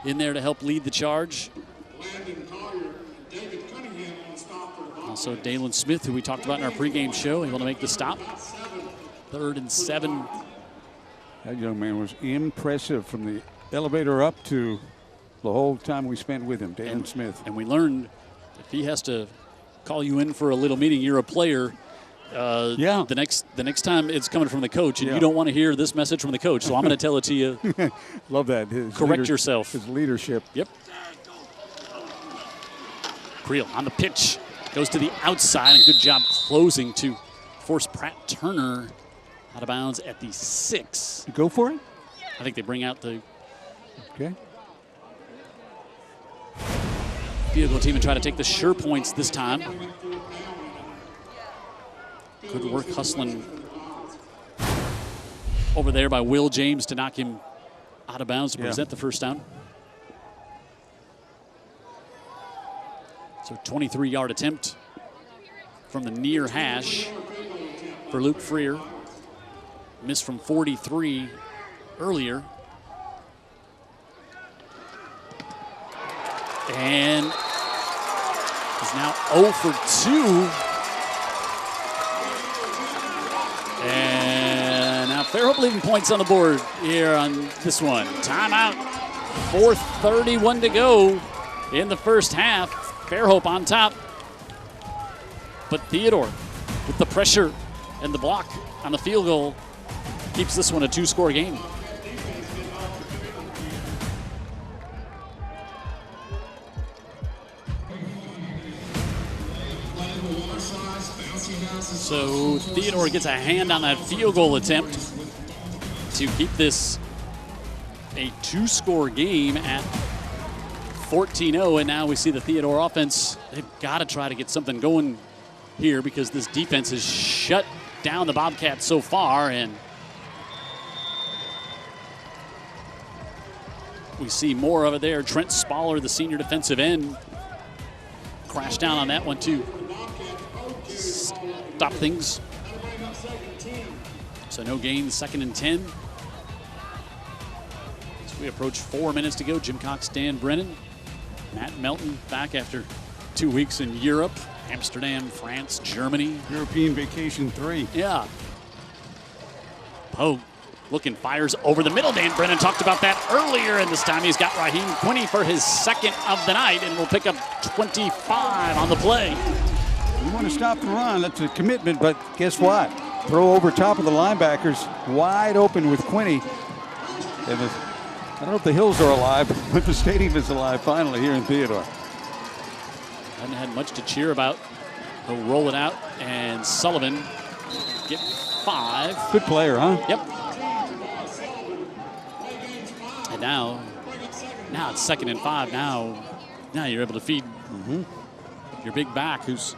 in there to help lead the charge. Also, Dalen Smith, who we talked about in our pregame show, able to make the stop. 3rd and 7. That young man was impressive from the elevator up to the whole time we spent with him, Dalen Smith. And we learned if he has to call you in for a little meeting, you're a player, Yeah. The next time it's coming from the coach, and Yeah. you don't want to hear this message from the coach, so I'm going to tell it to you. Love that. Correct yourself. His leadership. Yep. Creel on the pitch. Goes to the outside, and good job closing to force Pratt Turner out of bounds at the 6. You go for it? I think they bring out the Okay. field goal team and try to take the sure points this time. Good work hustling over there by Will James to knock him out of bounds to present the first down. So 23-yard attempt from the near hash for Luke Freer. Missed from 43 earlier. And is now 0 for 2. And now Fairhope leaving points on the board here on this one. Timeout. 4:31 to go in the first half. Fairhope on top. But Theodore, with the pressure and the block on the field goal, keeps this one a 2-score game. So Theodore gets a hand on that field goal attempt to keep this a 2-score game at 14-0. And now we see the Theodore offense. They've got to try to get something going here because this defense has shut down the Bobcats so far. And we see more of it there. Trent Spaller, the senior defensive end, crashed down on that one too. Stop things. So no gain, 2nd and 10. As we approach 4 minutes to go, Jim Cox, Dan Brennan, Matt Melton back after 2 weeks in Europe, Amsterdam, France, Germany. European vacation 3. Yeah. Poe looking, fires over the middle. Dan Brennan talked about that earlier, and this time he's got Raheem Quinney for his 2nd of the night, and will pick up 25 on the play. You want to stop the run, that's a commitment, but guess what? Throw over top of the linebackers, wide open with Quinney. And I don't know if the hills are alive, but the stadium is alive finally here in Theodore. Hadn't had much to cheer about. He'll roll it out, and Sullivan get 5. Good player, huh? Yep. And now it's 2nd and 5. Now you're able to feed your big back, who's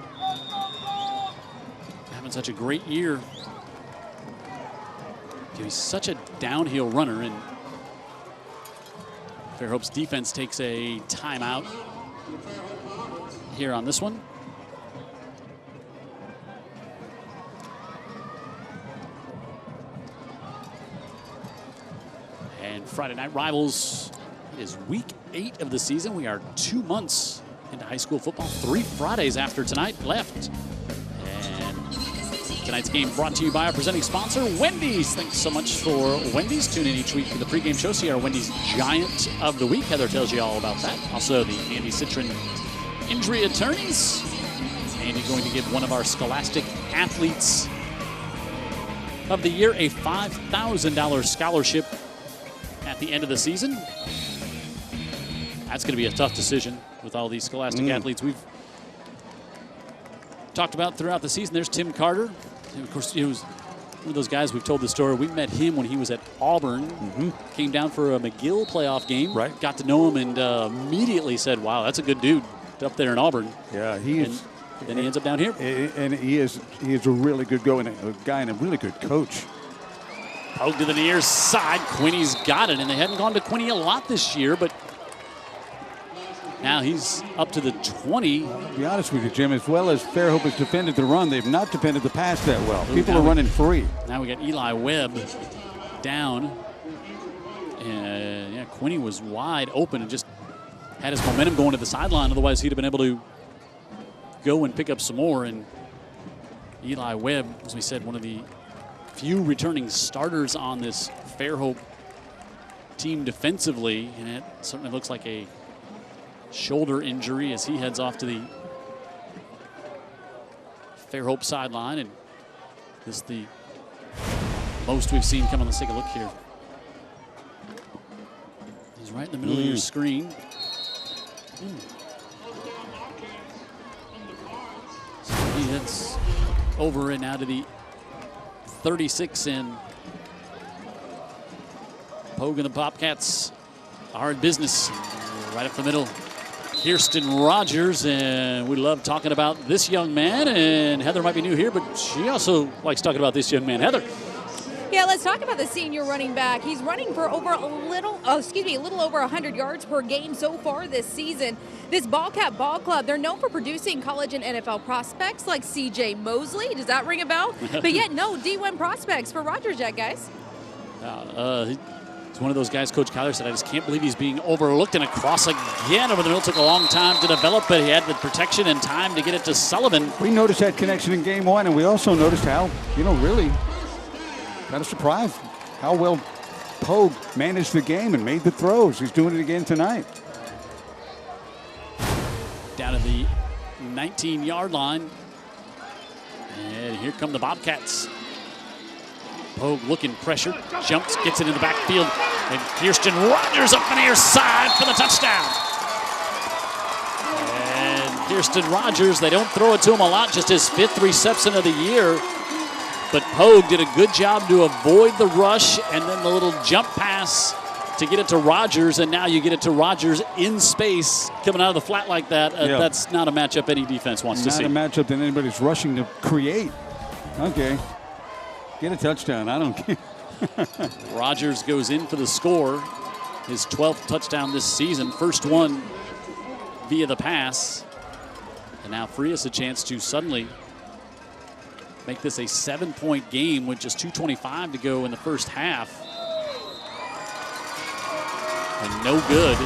having such a great year. He's such a downhill runner, and Fairhope's defense takes a timeout here on this one. And Friday Night Rivals is week 8 of the season. We are 2 months into high school football. 3 Fridays after tonight left. And tonight's game brought to you by our presenting sponsor, Wendy's. Thanks so much for Wendy's. Tune in each week for the pregame show. See our Wendy's Giant of the Week. Heather tells you all about that. Also, the Andy Citron Injury Attorneys. Andy going to give one of our Scholastic Athletes of the Year a $5,000 scholarship at the end of the season. That's going to be a tough decision with all these Scholastic athletes we've talked about throughout the season. There's Tim Carter. And of course, he was one of those guys we've told the story. We met him when he was at Auburn. Came down for a McGill playoff game. Right. Got to know him and immediately said, wow, that's a good dude up there in Auburn. Yeah, he is. And then he ends up down here. And he is a really good guy and a really good coach. Poke to the near side. Quinney's got it, and they hadn't gone to Quinney a lot this year, but now he's up to the 20. I'll be honest with you, Jim, as well as Fairhope has defended the run, they've not defended the pass that well. People are running free. Now we got Eli Webb down. And Quinney was wide open and just had his momentum going to the sideline. Otherwise, he'd have been able to go and pick up some more. And Eli Webb, as we said, one of the few returning starters on this Fairhope team defensively. And it certainly looks like a shoulder injury as he heads off to the Fairhope sideline. And This is the most we've seen come on. Let's take a look here. He's right in the middle of your screen. So he heads over and out of the 36, and Pogue and the Bobcats are in business. Right up the middle, Kirsten Rogers, and we love talking about this young man. And Heather might be new here, but she also likes talking about this young man. Heather. Yeah, let's talk about the senior running back. He's running for over a little over 100 yards per game so far this season. This Bobcat Ball Club, they're known for producing college and NFL prospects like C.J. Mosley. Does that ring a bell? But yet, no D1 prospects for Rogers yet, guys. He's one of those guys, Coach Kyler said, I just can't believe he's being overlooked, and across again over the middle. Took a long time to develop, but he had the protection and time to get it to Sullivan. We noticed that connection in game one, and we also noticed how, really kind of surprised how well Pogue managed the game and made the throws. He's doing it again tonight. Down to the 19-yard line. And here come the Bobcats. Pogue looking pressure, jumps, gets it in the backfield, and Kirsten Rogers up the near side for the touchdown. And Kirsten Rogers, they don't throw it to him a lot, just his 5th reception of the year. But Pogue did a good job to avoid the rush, and then the little jump pass to get it to Rogers, and now you get it to Rogers in space coming out of the flat like that. That's not a matchup any defense wants to see. Not a matchup that anybody's rushing to create. Okay. Get a touchdown. I don't care. Rogers goes in for the score. His 12th touchdown this season. First one via the pass. And now Frias a chance to suddenly make this a 7-point game with just 2:25 to go in the first half. And no good.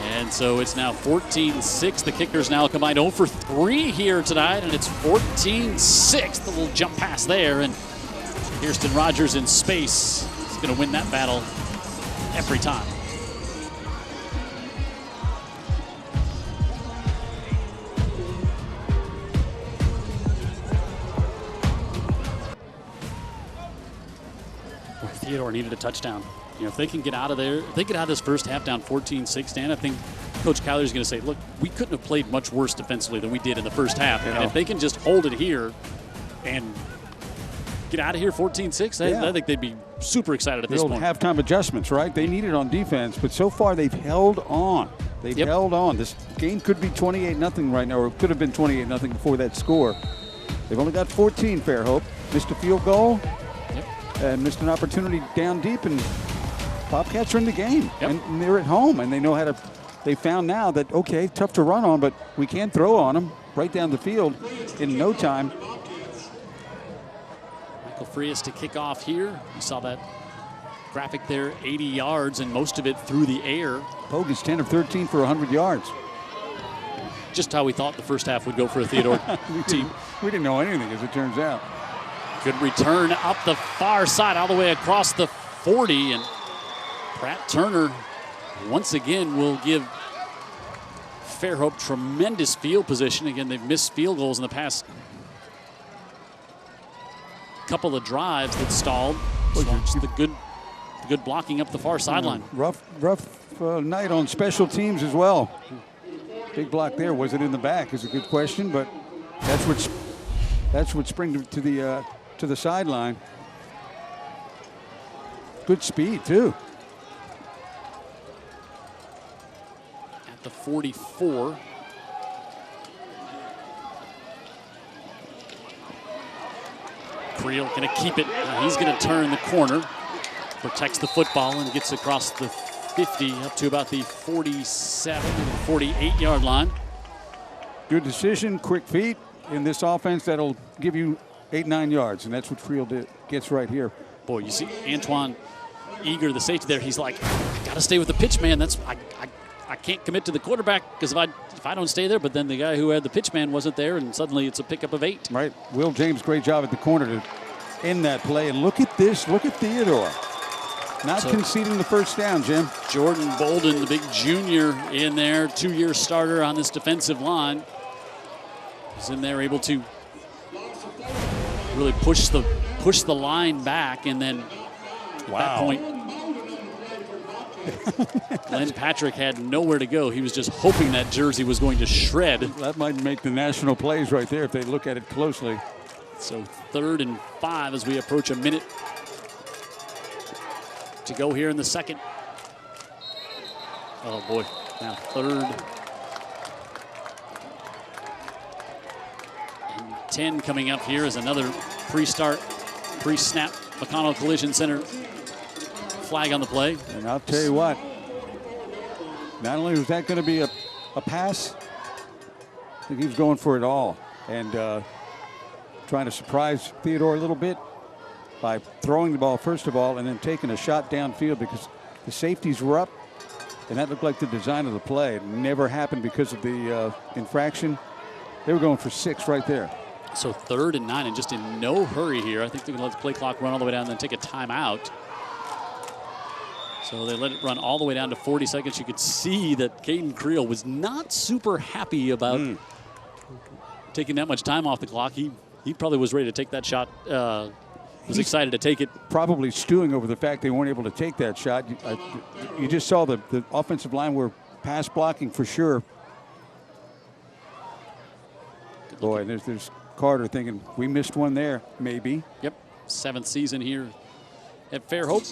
And so it's now 14-6. The Kickers now combined 0 for 3 here tonight, and it's 14-6. The little jump pass there, and Kirsten Rogers in space is going to win that battle every time. Theodore needed a touchdown. If they can get out of there, if they get out of this first half down 14-6, Dan, I think Coach Kyler is going to say, look, we couldn't have played much worse defensively than we did in the first half. And if they can just hold it here and get out of here 14-6, I think they'd be super excited at this point. Halftime adjustments, right? They need it on defense, but so far they've held on. They've held on. This game could be 28-0 right now, or it could have been 28-0 before that score. They've only got 14, Fairhope. Missed a field goal and missed an opportunity down deep, and Bobcats are in the game, and they're at home, and they know how to. They found now that, okay, tough to run on, but we can throw on them right down the field in no time. Michael Frias to kick off here. You saw that graphic there, 80 yards, and most of it through the air. Pogue is 10 of 13 for 100 yards. Just how we thought the first half would go for a Theodore team. We didn't know anything, as it turns out. Good return up the far side, all the way across the 40, and Pratt Turner once again will give Fairhope tremendous field position. Again, they've missed field goals in the past couple of drives that stalled. Just the good blocking up the far sideline. Rough night on special teams as well. Big block there. Was it in the back? Is a good question, but that's what spring to the sideline. Good speed too. At the 44. Creel going to keep it. He's going to turn the corner, protects the football, and gets across the 50 up to about the 47 and 48-yard line. Good decision, quick feet in this offense that'll give you 8-9 yards, and that's what Creel gets right here. Boy, you see Antoine Eager, the safety there. He's like, I got to stay with the pitch man. I can't commit to the quarterback because if I don't stay there, but then the guy who had the pitch man wasn't there, and suddenly it's a pickup of 8. Right. Will James, great job at the corner to end that play. And look at this. Look at Theodore. Not conceding the first down, Jim. Jordan Bolden, the big junior in there, 2-year starter on this defensive line, is in there able to really pushed the line back, and then at that point, Glenn Patrick had nowhere to go. He was just hoping that jersey was going to shred. That might make the national plays right there if they look at it closely. So 3rd and 5 as we approach a minute to go here in the second. Oh boy, now 3rd and 10 coming up here is another pre-snap McConnell Collision Center flag on the play. And I'll tell you what, not only was that going to be a pass, I think he was going for it all and trying to surprise Theodore a little bit by throwing the ball first of all and then taking a shot downfield because the safeties were up, and that looked like the design of the play. It never happened because of the infraction. They were going for 6 right there. So 3rd and 9 and just in no hurry here. I think they're going to let the play clock run all the way down and then take a timeout. So they let it run all the way down to 40 seconds. You could see that Caden Creel was not super happy about taking that much time off the clock. He probably was ready to take that shot. Was excited to take it. Probably stewing over the fact they weren't able to take that shot. You just saw the offensive line were pass blocking for sure. Boy, there's Carter thinking we missed one there, maybe. Yep, 7th season here at Fairhope.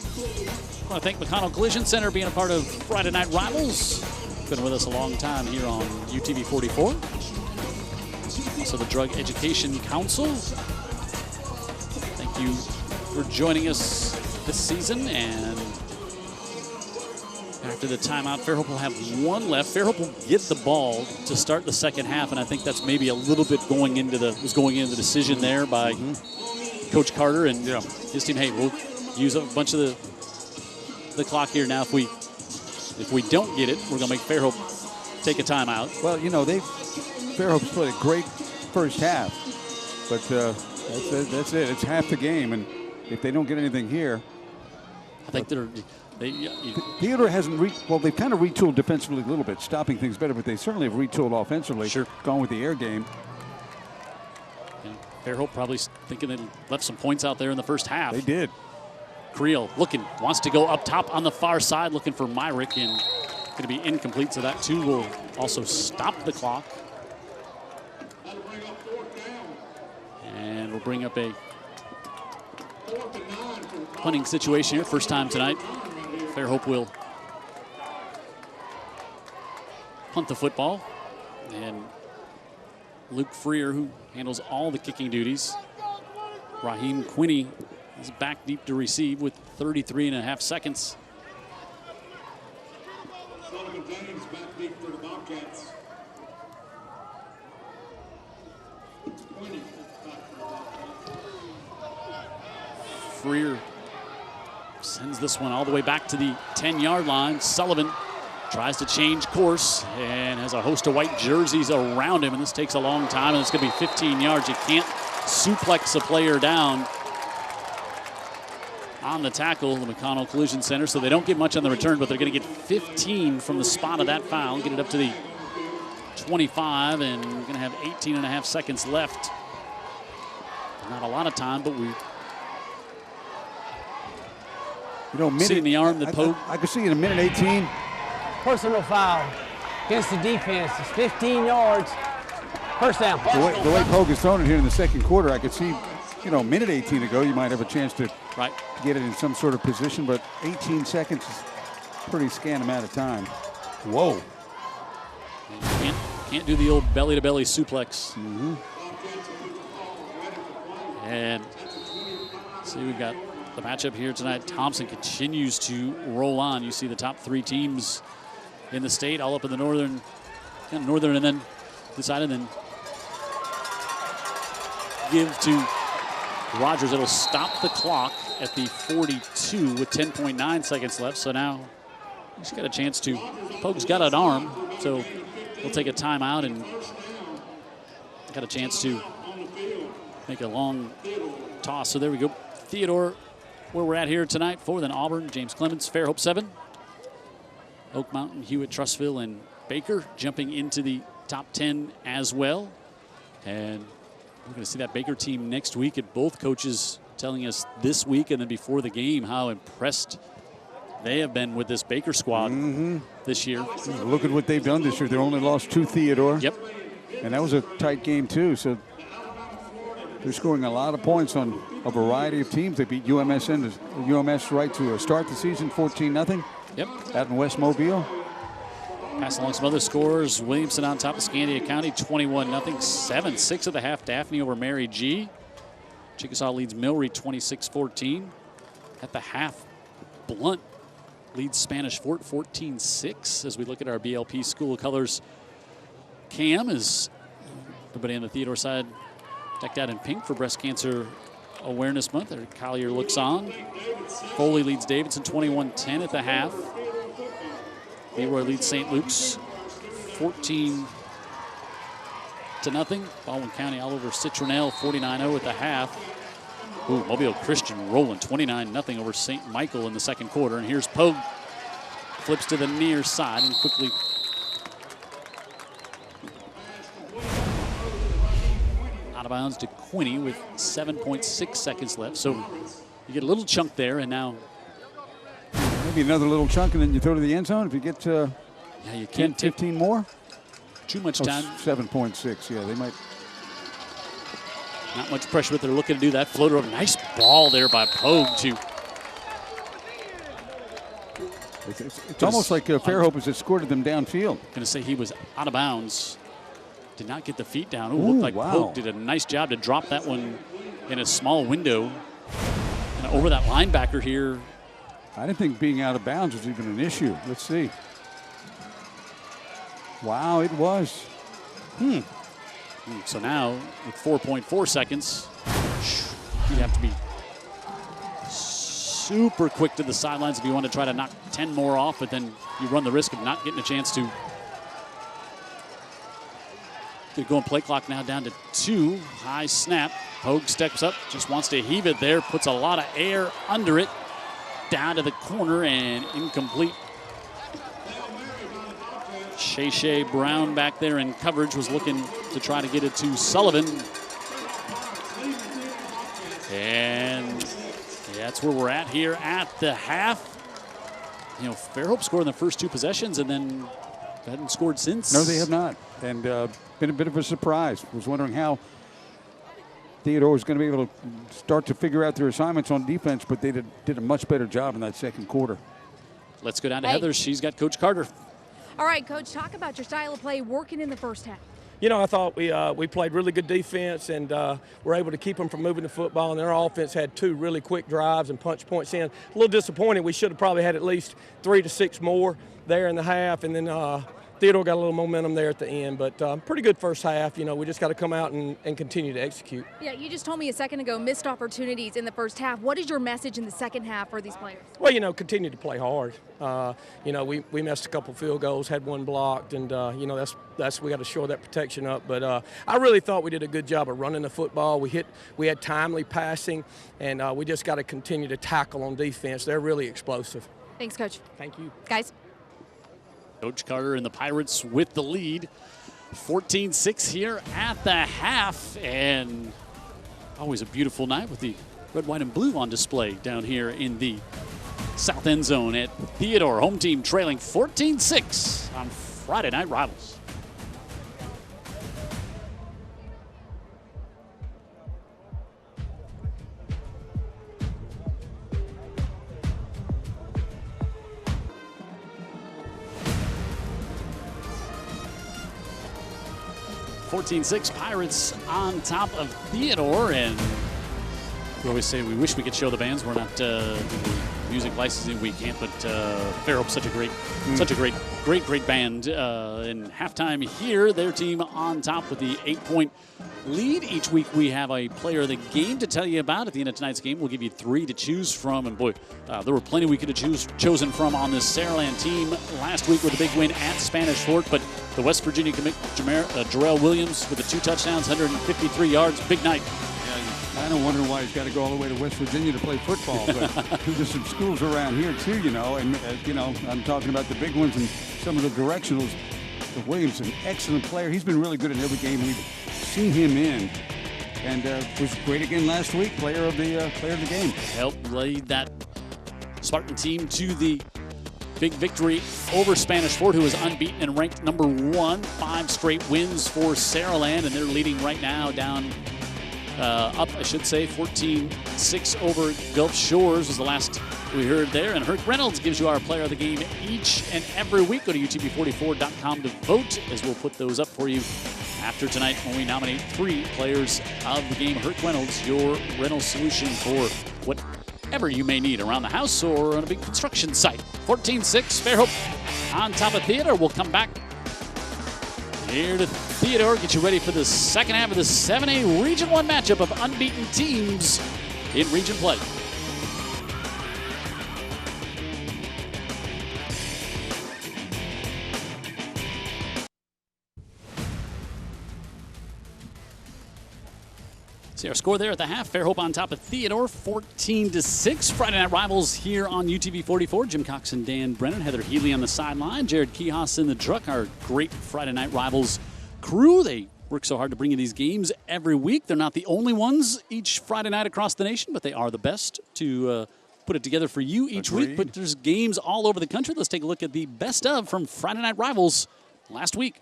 I want to thank McConnell Collision Center being a part of Friday Night Rivals. Been with us a long time here on UTV 44. Also the Drug Education Council. Thank you for joining us this season. And after the timeout, Fairhope will have 1 left. Fairhope will get the ball to start the second half, and I think that's maybe a little bit going into the decision there by Coach Carter and his team. Hey, we'll use a bunch of the clock here now. If we don't get it, we're going to make Fairhope take a timeout. Well, you know, Fairhope's played a great first half, but that's it. It's half the game, and if they don't get anything here, I think Theodore hasn't they've kind of retooled defensively a little bit, stopping things better, but they certainly have retooled offensively. Sure. Gone with the air game. Fairhope probably thinking they left some points out there in the first half. They did. Creel wants to go up top on the far side, looking for Myrick, and going to be incomplete, so that too will also stop the clock. And we'll bring up a punting situation here, first time tonight. Fairhope will punt the football, and Luke Freer, who handles all the kicking duties. Raheem Quinney is back deep to receive with 33.5 seconds. Freer sends this one all the way back to the 10-yard line. Sullivan tries to change course and has a host of white jerseys around him, and this takes a long time, and it's going to be 15 yards. You can't suplex a player down on the tackle, the McConnell Collision Center, so they don't get much on the return, but they're going to get 15 from the spot of that foul, get it up to the 25, and we're going to have 18.5 seconds left. Not a lot of time, but we see in the arm that Pogue. I could see in a minute 18. Personal foul against the defense. It's 15 yards. First down. The way Pogue has thrown it here in the second quarter, I could see, a minute 18 to go, you might have a chance to get it in some sort of position, but 18 seconds is a pretty scant amount of time. Whoa. Can't do the old belly-to-belly suplex. And see, we've got the matchup here tonight. Thompson continues to roll on. You see the top 3 teams in the state, all up in the northern, and then decided then give to Rogers. It'll stop the clock at the 42 with 10.9 seconds left. So now he's got a chance to. Pogue's got an arm, so he'll take a timeout and got a chance to make a long toss. So there we go. Theodore, where we're at here tonight, 4, then Auburn, James Clemens, Fairhope 7. Oak Mountain, Hewitt, Trussville, and Baker jumping into the top 10 as well. And We're going to see that Baker team next week, and both coaches telling us this week and then before the game how impressed they have been with this Baker squad this year. Look at what they've done this year. They only lost 2 Theodore. Yep. And that was a tight game, too. So they're scoring a lot of points on a variety of teams. They beat UMS right to start the season 14-0. Yep. Out in West Mobile. Pass along some other scores. Williamson on top of Scandia County, 21-0. 7-6 of the half. Daphne over Mary G. Chickasaw leads Milry 26-14. At the half, Blunt leads Spanish Fort 14-6. As we look at our BLP School of Colors cam, is everybody on the Theodore side decked out in pink for Breast Cancer Awareness Month. There, Collier looks on. Foley leads Davidson 21-10 at the half. Leroy leads St. Luke's 14-0. Baldwin County all over Citronelle 49-0 at the half. Ooh, Mobile Christian rolling 29-0 over St. Michael in the second quarter. And here's Pogue. Flips to the near side and quickly out of bounds to Quinney with 7.6 seconds left. So you get a little chunk there, and now maybe another little chunk, and then you throw to the end zone. If you get yeah, you can't 15 more. Too much time. 7.6. Yeah, they might. Not much pressure, but they're looking to do that. Floater of nice ball there by Pogue to. It's almost like Fairhope has escorted them downfield. Going to say he was out of bounds. Did not get the feet down. Ooh, looked like Pogue did a nice job to drop that one in a small window. And over that linebacker here. I didn't think being out of bounds was even an issue. Let's see. Wow, it was. So now, with 4.4 seconds, you have to be super quick to the sidelines if you want to try to knock 10 more off, but then you run the risk of not getting a chance to get going. Play clock now down to 2. High snap. Pogue steps up, just wants to heave it there, puts a lot of air under it. Down to the corner and incomplete. Shay Brown back there in coverage was looking to try to get it to Sullivan. And that's where we're at here at the half. You know, Fairhope scored in the first 2 possessions and then hadn't scored since. No, they have not. And been a bit of a surprise. Was wondering how Theodore was going to be able to start to figure out their assignments on defense, but they did a much better job in that second quarter. Let's go down to Heather. She's got Coach Carter. All right, Coach, talk about your style of play working in the first half. You know, I thought we played really good defense and were able to keep them from moving the football, and their offense had 2 really quick drives and punch points in. A little disappointing. We should have probably had at least 3 to 6 more there in the half, and then Theodore got a little momentum there at the end, but pretty good first half. You know, we just got to come out and continue to execute. Yeah, you just told me a second ago missed opportunities in the first half. What is your message in the second half for these players? Well, you know, continue to play hard. You know, we missed a couple field goals, had 1 blocked, and you know that's we got to shore that protection up. But I really thought we did a good job of running the football. We had timely passing, and we just got to continue to tackle on defense. They're really explosive. Thanks, Coach. Thank you, guys. Coach Carter and the Pirates with the lead. 14-6 here at the half, and always a beautiful night with the red, white, and blue on display down here in the south end zone at Theodore. Home team trailing 14-6 on Friday Night Rivals. Pirates on top of Theodore, and we always say we wish we could show the bands. We're not music licensing, we can't, but Fairhope's such a great band. In halftime here, their team on top with the 8-point lead. Each week we have a player of the game to tell you about. At the end of tonight's game, we'll give you 3 to choose from, and boy, there were plenty we could have chosen from on this Saraland team last week with a big win at Spanish Fort, but the West Virginia commit Jarrell Williams with the 2 touchdowns, 153 yards, big night. I don't wonder why he's got to go all the way to West Virginia to play football, but there's some schools around here too, you know, and you know, I'm talking about the big ones and some of the directionals. Williams is an excellent player. He's been really good in every game we've seen him in. and was great again last week. Player of the game. Helped lead that Spartan team to the big victory over Spanish Fort, who is unbeaten and ranked number 1. 5 straight wins for Saraland, and they're leading right now up, I should say, 14-6 over Gulf Shores was the last we heard there. And Herc Reynolds gives you our player of the game each and every week. Go to UTV44.com to vote, as we'll put those up for you after tonight when we nominate 3 players of the game. Herc Reynolds, your rental solution for whatever you may need around the house or on a big construction site. 14-6, Fairhope on top of Theodore. We'll come back here to Theodore, get you ready for the second half of the 7A Region 1 matchup of unbeaten teams in region play. See our score there at the half. Fairhope on top of Theodore, 14-6. Friday night rivals here on UTV 44. Jim Cox and Dan Brennan. Heather Healy on the sideline. Jared Kihas in the truck. Our great Friday night rivals crew. They work so hard to bring you these games every week. They're not the only ones each Friday night across the nation, but they are the best to put it together for you each week. But there's games all over the country. Let's take a look at the best of from Friday night rivals last week.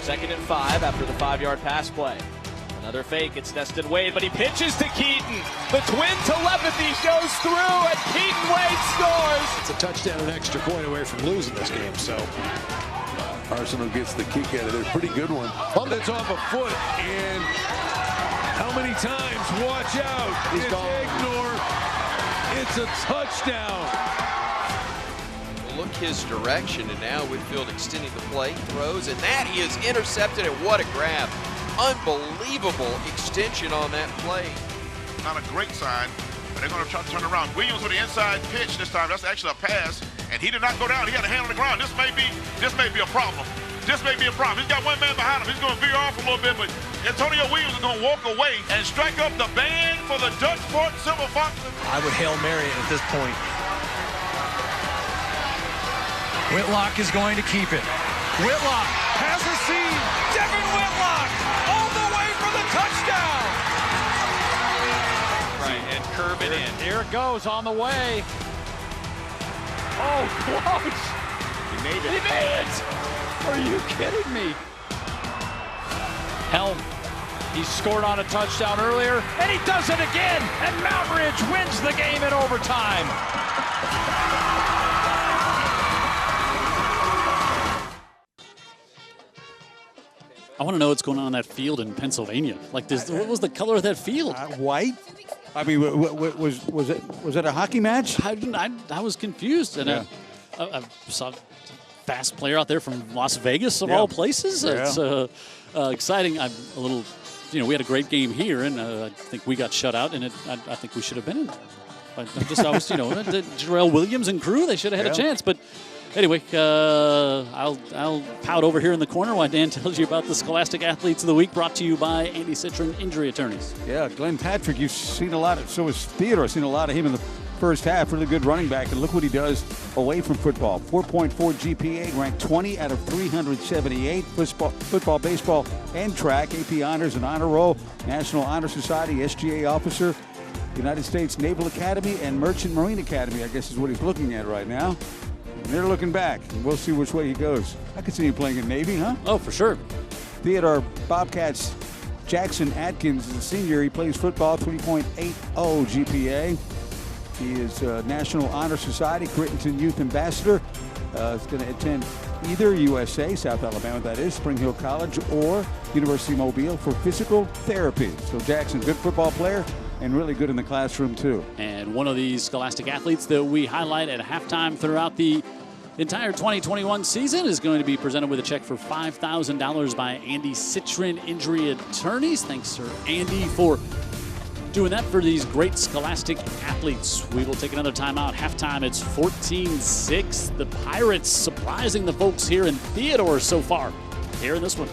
2nd and 5 after the 5-yard pass play. Another fake, it's Destin Wade, but he pitches to Keaton. The twin telepathy goes through, and Keaton Wade scores. It's a touchdown, an extra point away from losing this game, so Arsenal gets the kick out of it. Pretty good one. It's off a foot, and how many times? Watch out. He's it's gone. Ignore. It's a touchdown. Look his direction, and now Whitfield extending the play, throws, and that is intercepted, and what a grab. Unbelievable extension on that play. Not a great sign, but they're going to try to turn around. Williams with the inside pitch this time. That's actually a pass, and he did not go down. He had a hand on the ground. This may be a problem. This may be a problem. He's got one man behind him. He's going to veer off a little bit, but Antonio Williams is going to walk away and strike up the band for the Dutchport Silver Foxes. I would Hail Mary it at this point. Whitlock is going to keep it. Whitlock has a seam. Devin Whitlock all the way for the touchdown. Right, and curve it in. Here it goes on the way. Oh, close. He made it. He made it. Are you kidding me? Helm, he scored on a touchdown earlier, and he does it again. And Mountridge wins the game in overtime. I want to know what's going on in that field in Pennsylvania. Like, what was the color of that field? White. I mean, was it a hockey match? I was confused, and yeah. I saw a fast player out there from Las Vegas of all places. Yeah. It's exciting. I'm a little, we had a great game here, and I think we got shut out, and I think we should have been in there. I was, Jarrell Williams and crew, they should have had a chance, but. Anyway, I'll pout over here in the corner while Dan tells you about the Scholastic Athletes of the Week, brought to you by Andy Citron Injury Attorneys. Yeah, Glenn Patrick, you've seen a lot of, so has Theodore, seen a lot of him in the first half. Really good running back, and look what he does away from football. 4.4 GPA, ranked 20 out of 378. Football, baseball, and track. AP Honors and Honor Roll, National Honor Society, SGA officer, United States Naval Academy, and Merchant Marine Academy, I guess is what he's looking at right now. And they're looking back, and we'll see which way he goes. I could see him playing in Navy, huh? Oh, for sure. Theodore Bobcats, Jackson Atkins is a senior. He plays football, 3.80 GPA. He is National Honor Society, Crittenton Youth Ambassador. He's going to attend either USA, South Alabama that is, Spring Hill College, or University of Mobile for physical therapy. So Jackson, good football player, and really good in the classroom too. And one of these Scholastic athletes that we highlight at halftime throughout the entire 2021 season is going to be presented with a check for $5,000 by Andy Citron Injury Attorneys. Thanks, Sir Andy, for doing that for these great Scholastic athletes. We will take another timeout. Halftime, it's 14-6. The Pirates surprising the folks here in Theodore so far. Here in this one.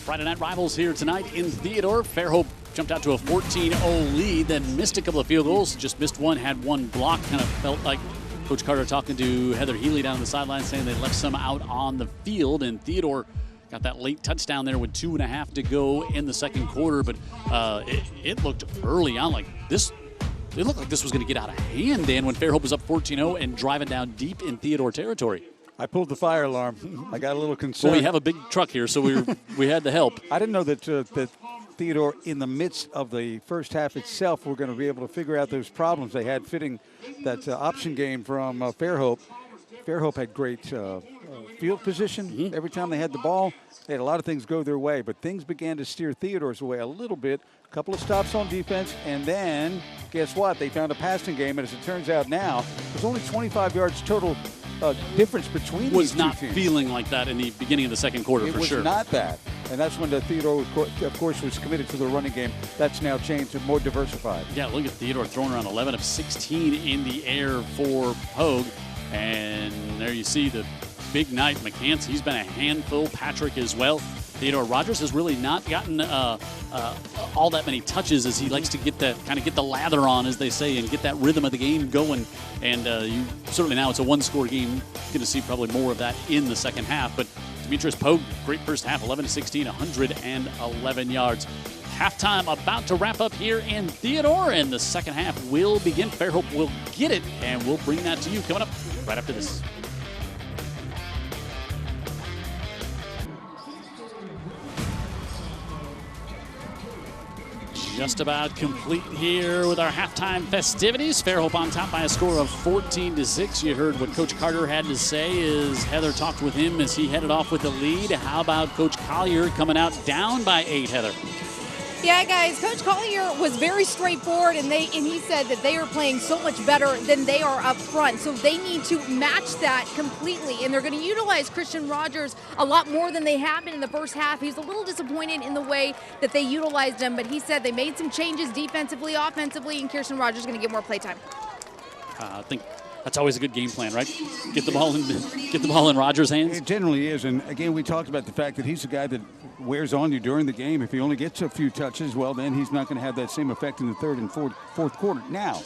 Friday night rivals here tonight in Theodore. Fairhope jumped out to a 14-0 lead, then missed a couple of field goals, just missed one, had one block. Kind of felt like Coach Carter talking to Heather Healy down the sideline, saying they left some out on the field, and Theodore got that late touchdown there with 2.5 to go in the second quarter. But it looked early on like this. It looked like this was going to get out of hand, Dan, when Fairhope was up 14-0 and driving down deep in Theodore territory. I pulled the fire alarm. I got a little concerned. Well, we have a big truck here, so we had to help. I didn't know that that Theodore, in the midst of the first half itself, were going to be able to figure out those problems they had fitting that option game from Fairhope. Fairhope had great field position every time they had the ball. They had a lot of things go their way, but things began to steer Theodore's way a little bit. A couple of stops on defense, and then guess what? They found a passing game, and as it turns out now, there's only 25 yards total difference between these two not teams. Feeling like that in the beginning of the second quarter, for sure. It was not that. And that's when the Theodore, of course, was committed to the running game. That's now changed to more diversified. Yeah, look at Theodore throwing around 11 of 16 in the air for Hogue. And there you see the big night. McCants, he's been a handful. Patrick as well. Theodore Rogers has really not gotten all that many touches, as he likes to get the lather on, as they say, and get that rhythm of the game going. And you certainly now it's a one-score game. Going to see probably more of that in the second half. But Demetrius Pogue, great first half, 11-16, 111 yards. Halftime about to wrap up here in Theodore, and the second half will begin. Fairhope will get it, and we'll bring that to you coming up right after this. Just about complete here with our halftime festivities. Fairhope on top by a score of 14-6. You heard what Coach Carter had to say as Heather talked with him as he headed off with the lead. How about Coach Collier coming out down by 8, Heather? Yeah, guys, Coach Collier was very straightforward, and he said that they are playing so much better than they are up front. So they need to match that completely, and they're going to utilize Christian Rogers a lot more than they have been in the first half. He's a little disappointed in the way that they utilized him, but he said they made some changes defensively, offensively, and Christian Rogers is going to get more play time. I think that's always a good game plan, right? Get the ball in Rogers' hands. It generally is, and again, we talked about the fact that he's a guy that wears on you during the game. If he only gets a few touches, well, then he's not going to have that same effect in the third and fourth quarter. Now,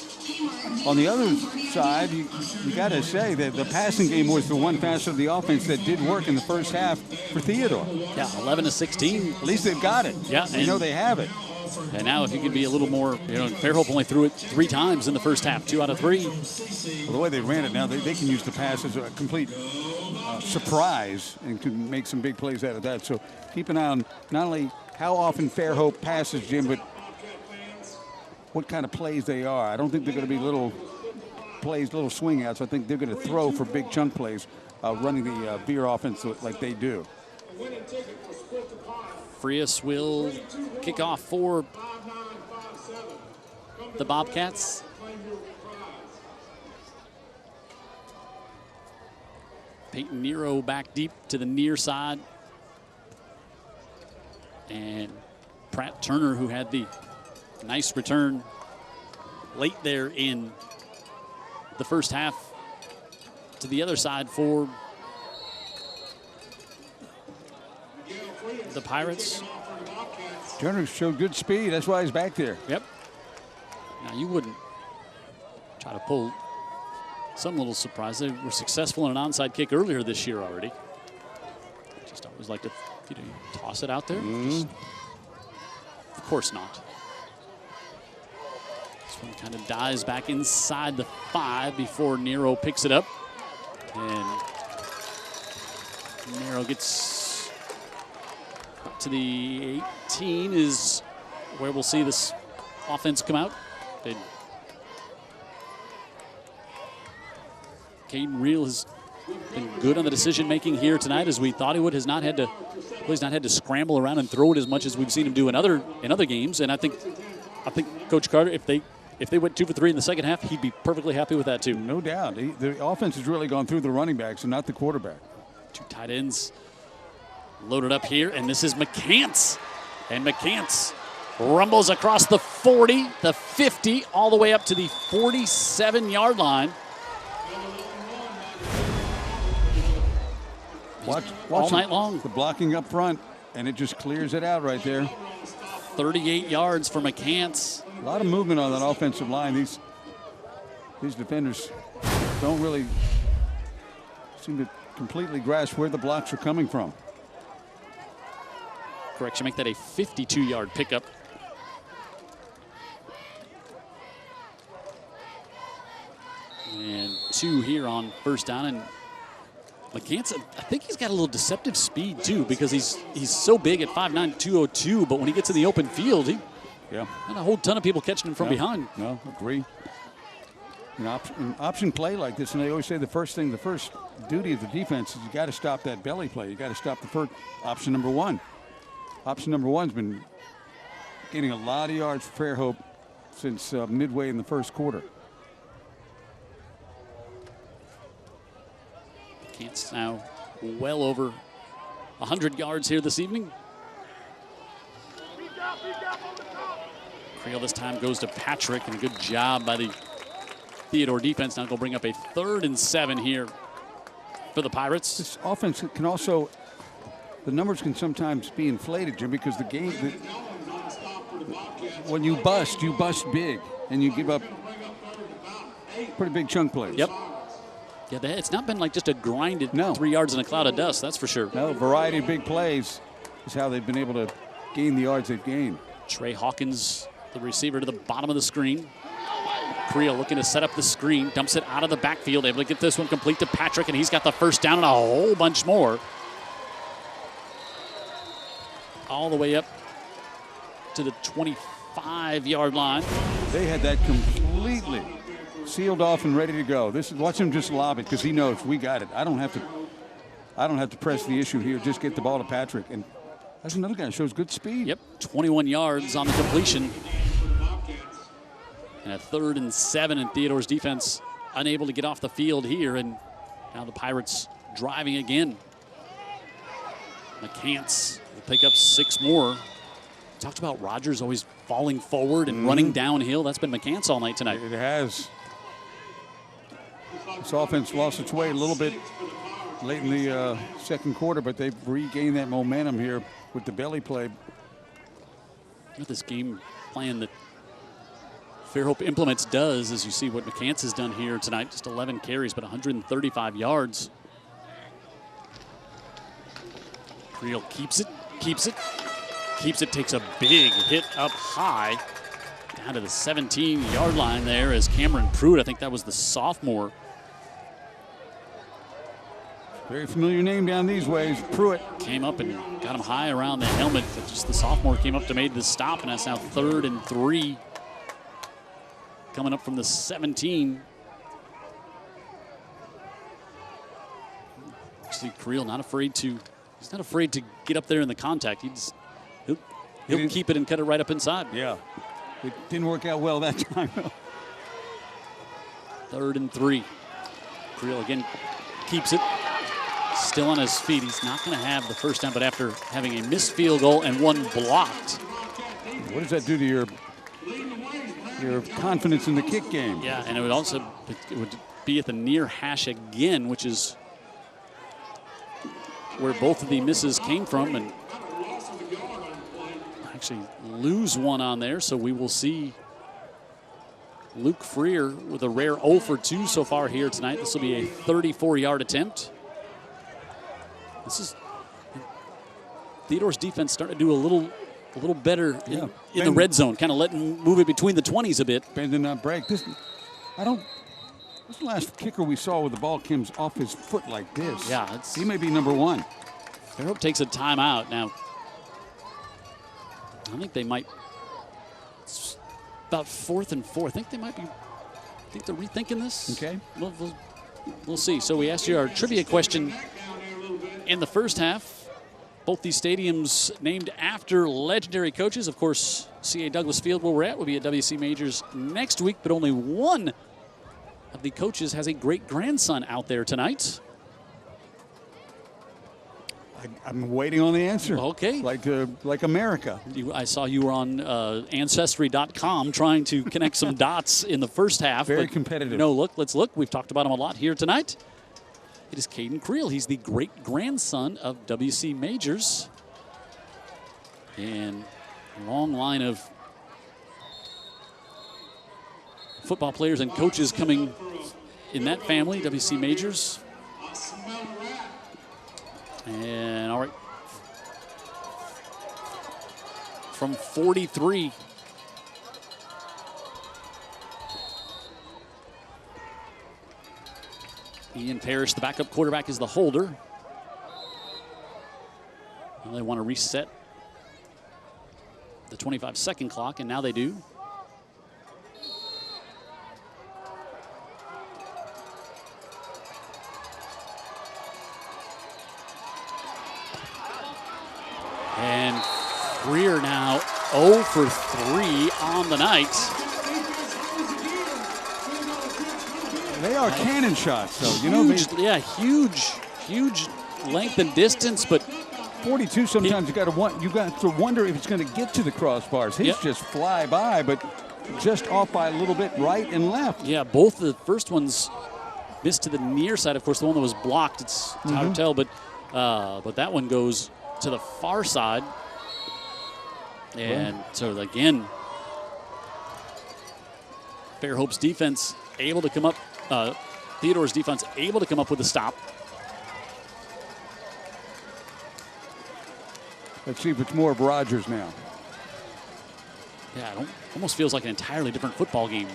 on the other side, you got to say that the passing game was the one facet of the offense that did work in the first half for Theodore. Yeah, 11-16. At least they've got it. Yeah, they know they have it. And now if you could be a little more, Fairhope only threw it 3 times in the first half, 2 out of 3. Well, the way they ran it now, they can use the pass as a complete surprise and can make some big plays out of that. So keep an eye on not only how often Fairhope passes, Jim, but what kind of plays they are. I don't think they're going to be little plays, little swing outs. I think they're going to throw for big chunk plays, running the veer offense like they do. Frias will kick off for the Bobcats. Peyton Nero back deep to the near side. And Pratt Turner, who had the nice return late there in the first half, to the other side for the Pirates. Turner showed good speed. That's why he's back there. Yep. Now, you wouldn't try to pull some little surprise. They were successful in an onside kick earlier this year already. Just always like to toss it out there. Just, of course not. This one kind of dies back inside the 5 before Nero picks it up. And Nero gets to the 18 is where we'll see this offense come out. Caden Reel has been good on the decision making here tonight, as we thought he would. He's not had to scramble around and throw it as much as we've seen him do in other games. And I think Coach Carter, if they went 2 for 3 in the second half, he'd be perfectly happy with that too. No doubt. The offense has really gone through the running backs and not the quarterback. 2 tight ends loaded up here, and this is McCants. And McCants rumbles across the 40, the 50, all the way up to the 47-yard line. Watch all night long. The blocking up front, and it just clears it out right there. 38 yards for McCants. A lot of movement on that offensive line. These defenders don't really seem to completely grasp where the blocks are coming from. Correction, make that a 52-yard pickup. And 2 here on first down. And McCants, I think he's got a little deceptive speed too, because he's so big at 5'9", 202, but when he gets in the open field, not a whole ton of people catching him from behind. No, agree. An option play like this, and they always say the first duty of the defense is you got to stop that belly play. You got to stop the first option number 1. Option number 1's been getting a lot of yards for Fairhope since midway in the first quarter. McCants now well over 100 yards here this evening. Creel this time goes to Patrick, and a good job by the Theodore defense. Now going to bring up a 3rd and 7 here for the Pirates. This offense can also, the numbers can sometimes be inflated, Jim, because when you bust big, and you give up pretty big chunk plays. Yep. Yeah, it's not been like just a grinded 3 yards in a cloud of dust, that's for sure. No, variety of big plays is how they've been able to gain the yards they've gained. Trey Hawkins, the receiver, to the bottom of the screen. Creel looking to set up the screen, dumps it out of the backfield, able to get this one complete to Patrick, and he's got the first down and a whole bunch more. All the way up to the 25-yard line. They had that completely sealed off and ready to go. Watch him just lob it, because he knows we got it. I don't have to press the issue here. Just get the ball to Patrick. And that's another guy who shows good speed. Yep, 21 yards on the completion. And a 3rd and 7, and Theodore's defense unable to get off the field here. And now the Pirates driving again. McCants will pick up 6 more. Talked about Rogers always falling forward and running downhill. That's been McCants all night tonight. It has. This offense lost its way a little bit late in the second quarter, but they've regained that momentum here with the belly play. What this game plan that Fairhope implements does, as you see what McCants has done here tonight. Just 11 carries, but 135 yards. Creel keeps it, takes a big hit up high, down to the 17-yard line there as Cameron Pruitt, I think that was the sophomore. Very familiar name down these ways, Pruitt. Came up and got him high around the helmet, but just the sophomore came up to make the stop, and that's now 3rd and 3. Coming up from the 17. See Creel not afraid to get up there in the contact. He'll keep it and cut it right up inside. Yeah. It didn't work out well that time. 3rd and 3. Creel again keeps it. Still on his feet. He's not going to have the first down, but after having a missed field goal and 1 blocked. What does that do to your confidence in the kick game? Yeah, and it would be at the near hash again, which is where both of the misses came from, and actually lose 1 on there. So we will see Luke Freer with a rare 0 for 2 so far here tonight. This will be a 34-yard attempt. This is Theodore's defense starting to do a little better in the red zone, kind of letting move it between the 20s a bit. Bend and not break. This is the last kicker we saw with the ball comes off his foot like this. Yeah, he may be number 1. Fairhope takes a timeout now. I think they might. It's about 4th and 4. I think they might be. I think they're rethinking this. Okay. We'll see. So we asked you our trivia question in the first half. Both these stadiums named after legendary coaches. Of course, C.A. Douglas Field, where we're at, will be at WC Majors next week, but only one of the coaches has a great-grandson out there tonight. I'm waiting on the answer. Okay. Like America. I saw you were on Ancestry.com trying to connect some dots in the first half. Very competitive. No, let's look. We've talked about him a lot here tonight. It is Caden Creel. He's the great-grandson of WC Majors. And A long line of football players and coaches coming in that family, WC Majors. And all right, from 43. Ian Parrish, the backup quarterback, is the holder. And they want to reset the 25-second clock, and now they do. And Freer now 0 for 3 on the night. They are cannon shots, though. Huge, huge length and distance, but 42. Sometimes you got to wonder if it's going to get to the crossbars. His just fly by, but just off by a little bit right and left. Yeah, both the first ones missed to the near side. Of course, the one that was blocked, it's hard to tell, but that one goes to the far side. And so again, Fairhope's defense able to come up. Theodore's defense able to come up with a stop. Let's see if it's more of Rogers now. Yeah, it almost feels like an entirely different football game.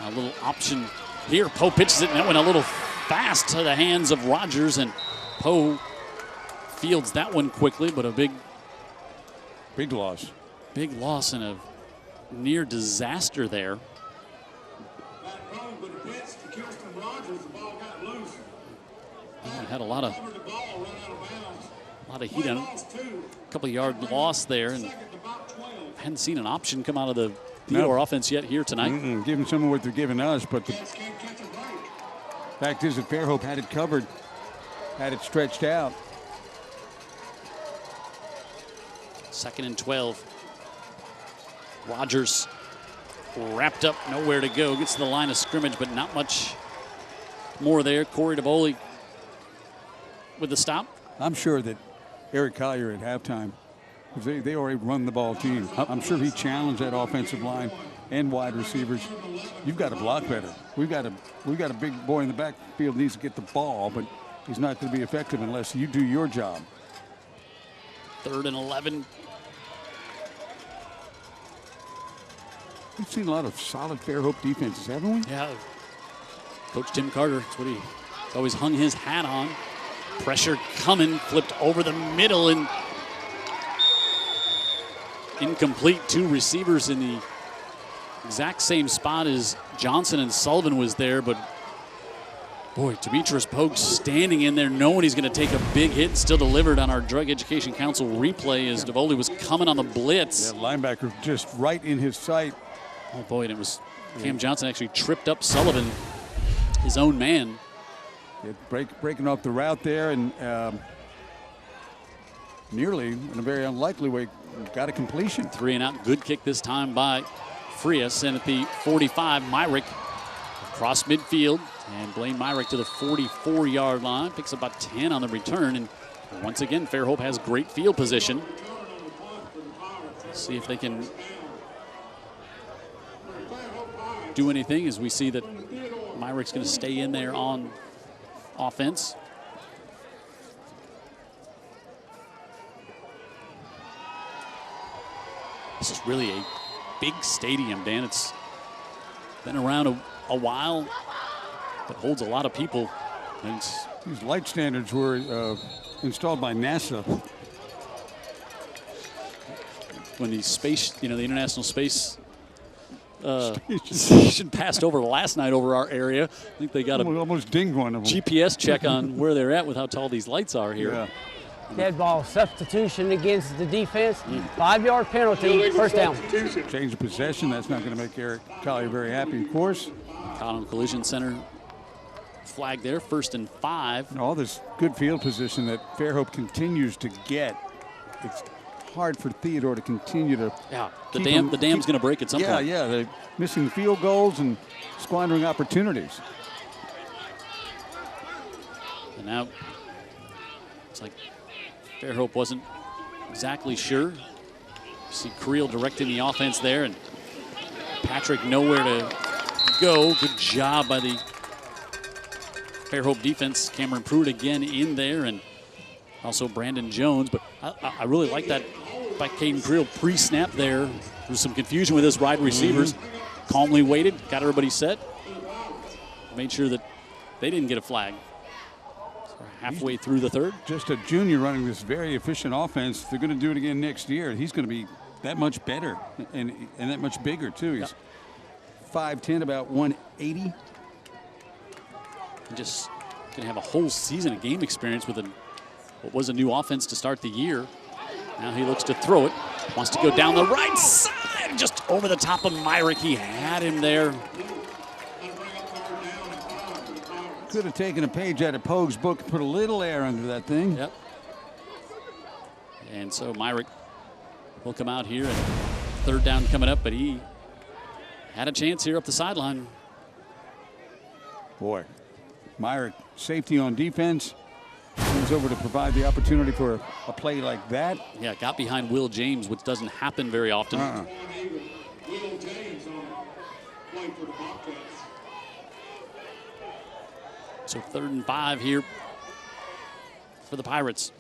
A little option here. Poe pitches it, and that went a little fast to the hands of Rogers, and Poe fields that one quickly, but a big loss. Big loss and a near disaster there. Had a lot of heat on it. A couple of yard loss there, and hadn't seen an option come out of the Theodore offense yet here tonight. Giving some of what they're giving us, but the fact is that Fairhope had it covered, had it stretched out. 2nd and 12. Rogers wrapped up, nowhere to go. Gets to the line of scrimmage, but not much more there. Corey DeBoli with the stop. I'm sure that Eric Collier at halftime, because they already run the ball team, I'm sure he challenged that offensive line and wide receivers. You've got to block better. We've got a big boy in the backfield needs to get the ball, but he's not going to be effective unless you do your job. 3rd and 11. We've seen a lot of solid Fairhope defenses, haven't we? Yeah. Coach Tim Carter, that's what he's always hung his hat on. Pressure coming, flipped over the middle, and incomplete. 2 receivers in the exact same spot as Johnson and Sullivan was there, but boy, Demetrius Pogue standing in there knowing he's going to take a big hit and still delivered on our Drug Education Council replay as DeVoli was coming on the blitz. That linebacker just right in his sight. Oh boy, and it was Cam Johnson actually tripped up Sullivan, his own man. Breaking off the route there, and nearly, in a very unlikely way, got a completion. 3 and out. Good kick this time by Frias. And at the 45, Myrick across midfield. And Blaine Myrick to the 44-yard line. Picks up about 10 on the return. And once again, Fairhope has great field position. Let's see if they can do anything, as we see that Myrick's going to stay in there on offense. This is really a big stadium, Dan. It's been around a while, but holds a lot of people. And these light standards were installed by NASA. When the space, the International Space Station passed over last night over our area. I think they got almost dinged one of them. GPS check on where they're at with how tall these lights are here. Yeah. Dead ball substitution against the defense. 5-yard penalty, first down. Change of possession. That's not going to make Eric Collier very happy, of course. Cotton Collision Center flag there, 1st and 5. And all this good field position that Fairhope continues to get. It's hard for Theodore to continue to. Yeah, the dam's going to break at some point. Yeah, they're missing field goals and squandering opportunities. And now it's like Fairhope wasn't exactly sure See Creel directing the offense there, and Patrick nowhere to go. Good job by the Fairhope defense. Cameron Pruitt again in there, and also Brandon Jones. But I really like that by Caden Creel pre-snap there. There was some confusion with his wide receivers. Calmly waited, got everybody set. Made sure that they didn't get a flag. So halfway through the third. Just a junior running this very efficient offense. They're going to do it again next year. He's going to be that much better and that much bigger, too. He's 5'10", about 180. Just going to have a whole season of game experience with what was a new offense to start the year. Now he looks to throw it. Wants to go down the right side, just over the top of Myrick. He had him there. Could have taken a page out of Pogue's book and put a little air under that thing. Yep. And so Myrick will come out here, and third down coming up, but he had a chance here up the sideline. Boy, Myrick, safety on defense. Comes over to provide the opportunity for a play like that. Yeah, got behind Will James, which doesn't happen very often. So 3rd and 5 here for the Pirates.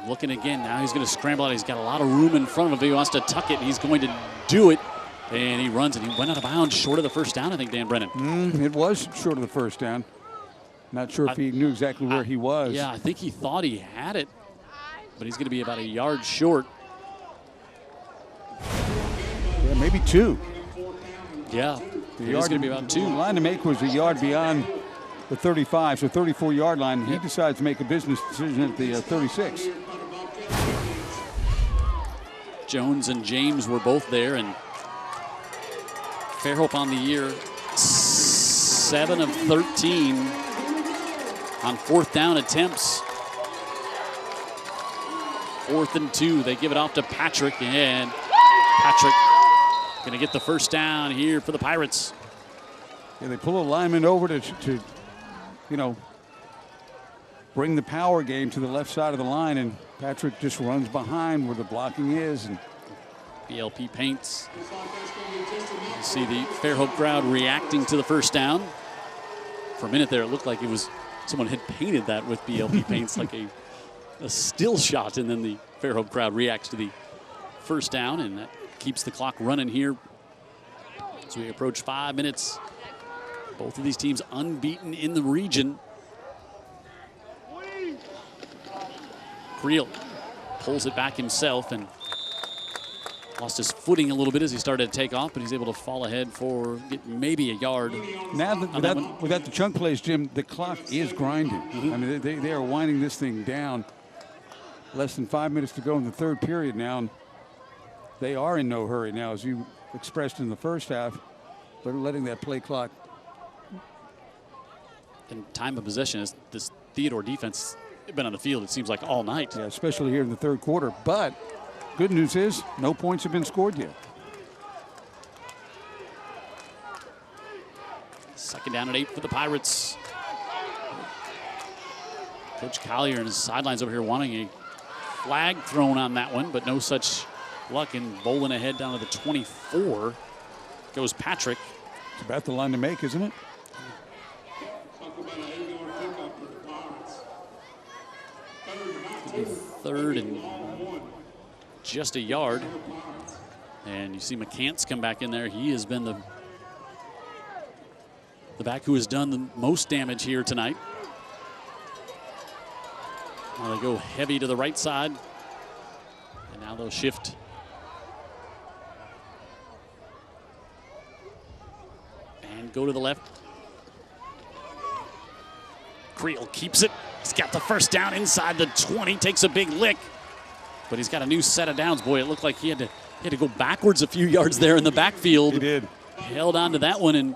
Looking again, now he's going to scramble out. He's got a lot of room in front of him. He wants to tuck it, and he's going to do it. And he runs, and he went out of bounds short of the first down, I think, Dan Brennan. It was short of the first down. Not sure if he knew exactly where he was. Yeah, I think he thought he had it, but he's going to be about a yard short. Yeah, maybe 2. Yeah, the yard going to be about 2. The line to make was a yard beyond the 35, so 34-yard line. He decides to make a business decision at the 36. Jones and James were both there, and Fairhope on the year 7 of 13 on 4th down attempts. 4th and 2. They give it off to Patrick, and Patrick going to get the first down here for the Pirates. Yeah, they pull a lineman over to you know, bring the power game to the left side of the line, and Patrick just runs behind where the blocking is. And BLP paints. You see the Fairhope crowd reacting to the first down. For a minute there, it looked like it was someone had painted that with BLP paints, like a still shot, and then the Fairhope crowd reacts to the first down, and that keeps the clock running here as we approach 5 minutes. Both of these teams unbeaten in the region. Creel pulls it back himself and lost his footing a little bit as he started to take off, but he's able to fall ahead for maybe a yard. Now, without the chunk plays, Jim, the clock is grinding. I mean, they are winding this thing down. Less than 5 minutes to go in the third period now. And they are in no hurry now, as you expressed in the first half. They're letting that play clock. And time of possession is this Theodore defense been on the field, it seems like, all night. Yeah, especially here in the third quarter. But good news is no points have been scored yet. 2nd down and 8 for the Pirates. Coach Collier and his sidelines over here wanting a flag thrown on that one, but no such luck, and bowling ahead down to the 24 goes Patrick. It's about the line to make, isn't it? 3rd and just a yard. And you see McCants come back in there. He has been the back who has done the most damage here tonight. Now they go heavy to the right side. And now they'll shift. And go to the left. Creel keeps it. He's got the first down inside the 20, takes a big lick, but he's got a new set of downs. Boy, it looked like he had to go backwards a few yards there in the backfield. He did. Held on to that one, and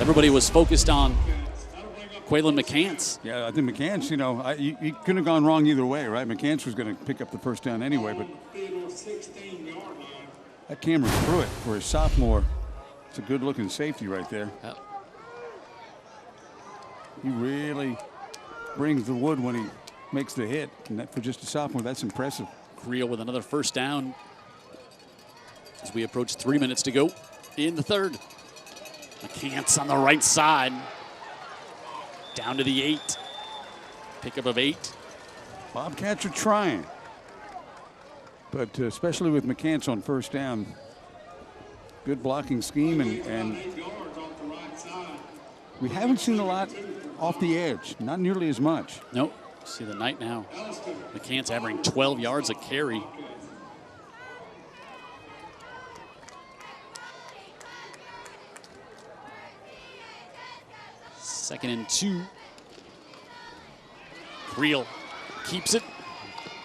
everybody was focused on Quaylen McCants. Yeah, I think McCants, you know, he couldn't have gone wrong either way, right? McCants was going to pick up the first down anyway, but that Cameron Pruitt for his sophomore, it's a good-looking safety right there. Yep. He really brings the wood when he makes the hit, and that for just a sophomore, that's impressive. Creel with another first down. as we approach 3 minutes to go in the third. McCants on the right side. Down to the 8. Pickup of 8. Bobcats are trying. But especially with McCants on first down. Good blocking scheme, and we haven't seen a lot off the edge. Not nearly as much. Nope. See the night now. McCants averaging 12 yards a carry. Second and 2. Creel keeps it,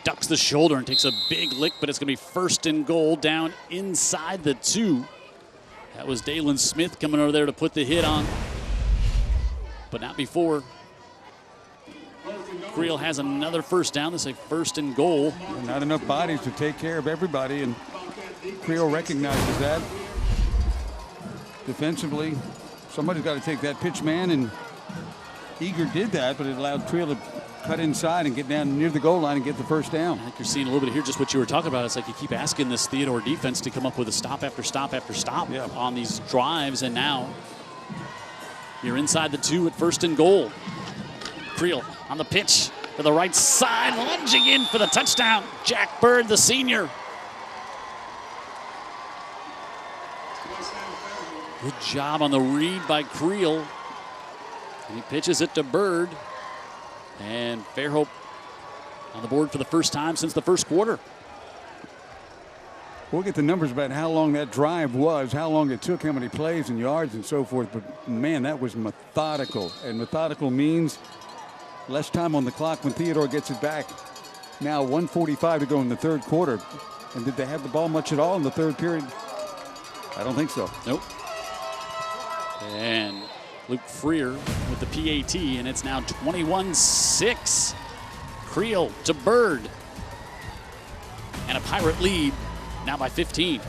ducks the shoulder and takes a big lick, but it's going to be first and goal down inside the 2. That was Dalen Smith coming over there to put the hit on, but not before. Creel has another first down. This is a first and goal. Not enough bodies to take care of everybody, and Creel recognizes that. Defensively, somebody's got to take that pitch man, and Eager did that, but it allowed Creel to cut inside and get down near the goal line and get the first down. I think you're seeing a little bit here, just what you were talking about. It's like you keep asking this Theodore defense to come up with a stop after stop after stop on these drives, and now you're inside the 2 at first and goal. Creel on the pitch to the right side, lunging in for the touchdown. Jack Bird, the senior. Good job on the read by Creel. And he pitches it to Bird. And Fairhope on the board for the first time since the first quarter. We'll get the numbers about how long that drive was, how long it took, how many plays and yards and so forth. But, man, that was methodical. And methodical means less time on the clock when Theodore gets it back. Now 1:45 to go in the third quarter. And did they have the ball much at all in the third period? I don't think so. Nope. And Luke Freer with the PAT, and it's now 21-6. Creel to Bird. And a Pirate lead, now by 15.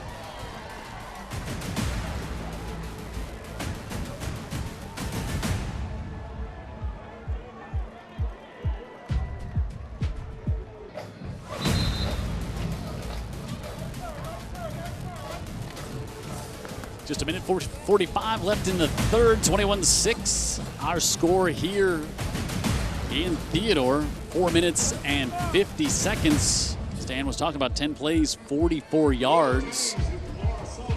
Just a minute 45 left in the third, 21-6. Our score here in Theodore, 4 minutes and 50 seconds. Stan was talking about 10 plays, 44 yards.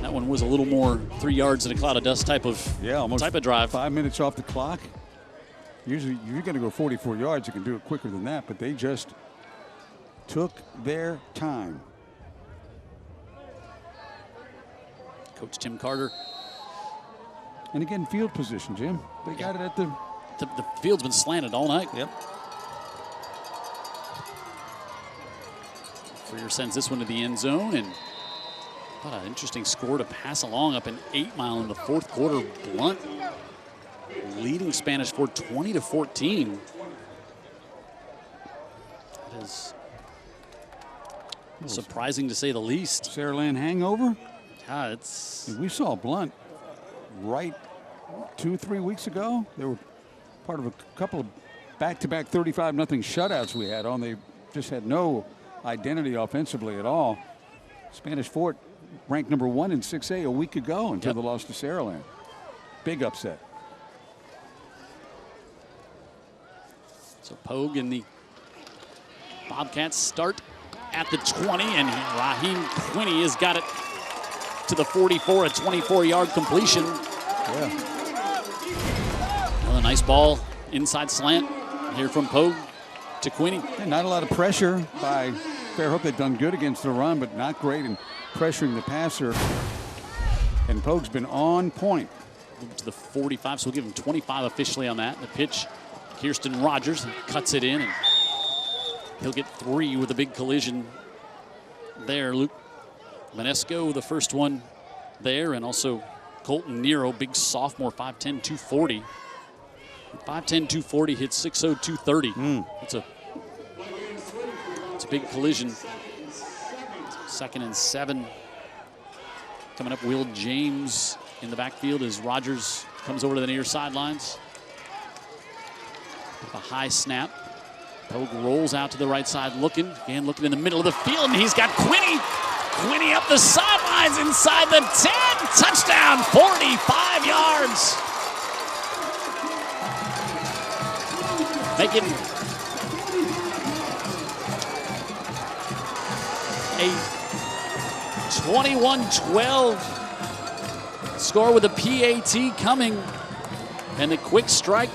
That one was a little more 3 yards in a cloud of dust type of drive. 5 minutes off the clock. Usually you're going to go 44 yards. You can do it quicker than that, but they just took their time. Coach Tim Carter. And again, field position, Jim. They got it at the field's been slanted all night. Yep. Freer sends this one to the end zone, and what an interesting score to pass along up an 8 Mile in the fourth quarter. Blunt leading Spanish Fort 20-14. That is surprising to say the least. Saraland hangover? Yeah, it's. We saw Blunt right 2-3 weeks ago. They were part of a couple of back-to-back 35-0 shutouts we had on. They just had no identity offensively at all. Spanish Fort ranked number 1 in 6A a week ago until the loss to Saraland. Big upset. So Pogue and the Bobcats start at the 20, and Raheem Quinney has got it to the 44, a 24-yard completion. Yeah. Well, a nice ball, inside slant here from Pogue to Quinney. And not a lot of pressure by Fairhope. They've done good against the run, but not great in pressuring the passer. And Pogue's been on point. Move to the 45, so we'll give him 25 officially on that. The pitch, Kirsten Rogers cuts it in, and he'll get 3 with a big collision there. Luke Manesco, the first one there, and also Colton Nero, big sophomore, 5'10", 240. 5'10", 240, hits 6'0", 230. It's a big collision. 2nd and 7. Coming up, Will James in the backfield as Rogers comes over to the near sidelines. With a high snap. Pogue rolls out to the right side looking. Again, looking in the middle of the field, and he's got Quinney Quinney up the sidelines inside the 10. Touchdown, 45 yards. Making a 21-12 score with a PAT coming. And the quick strike.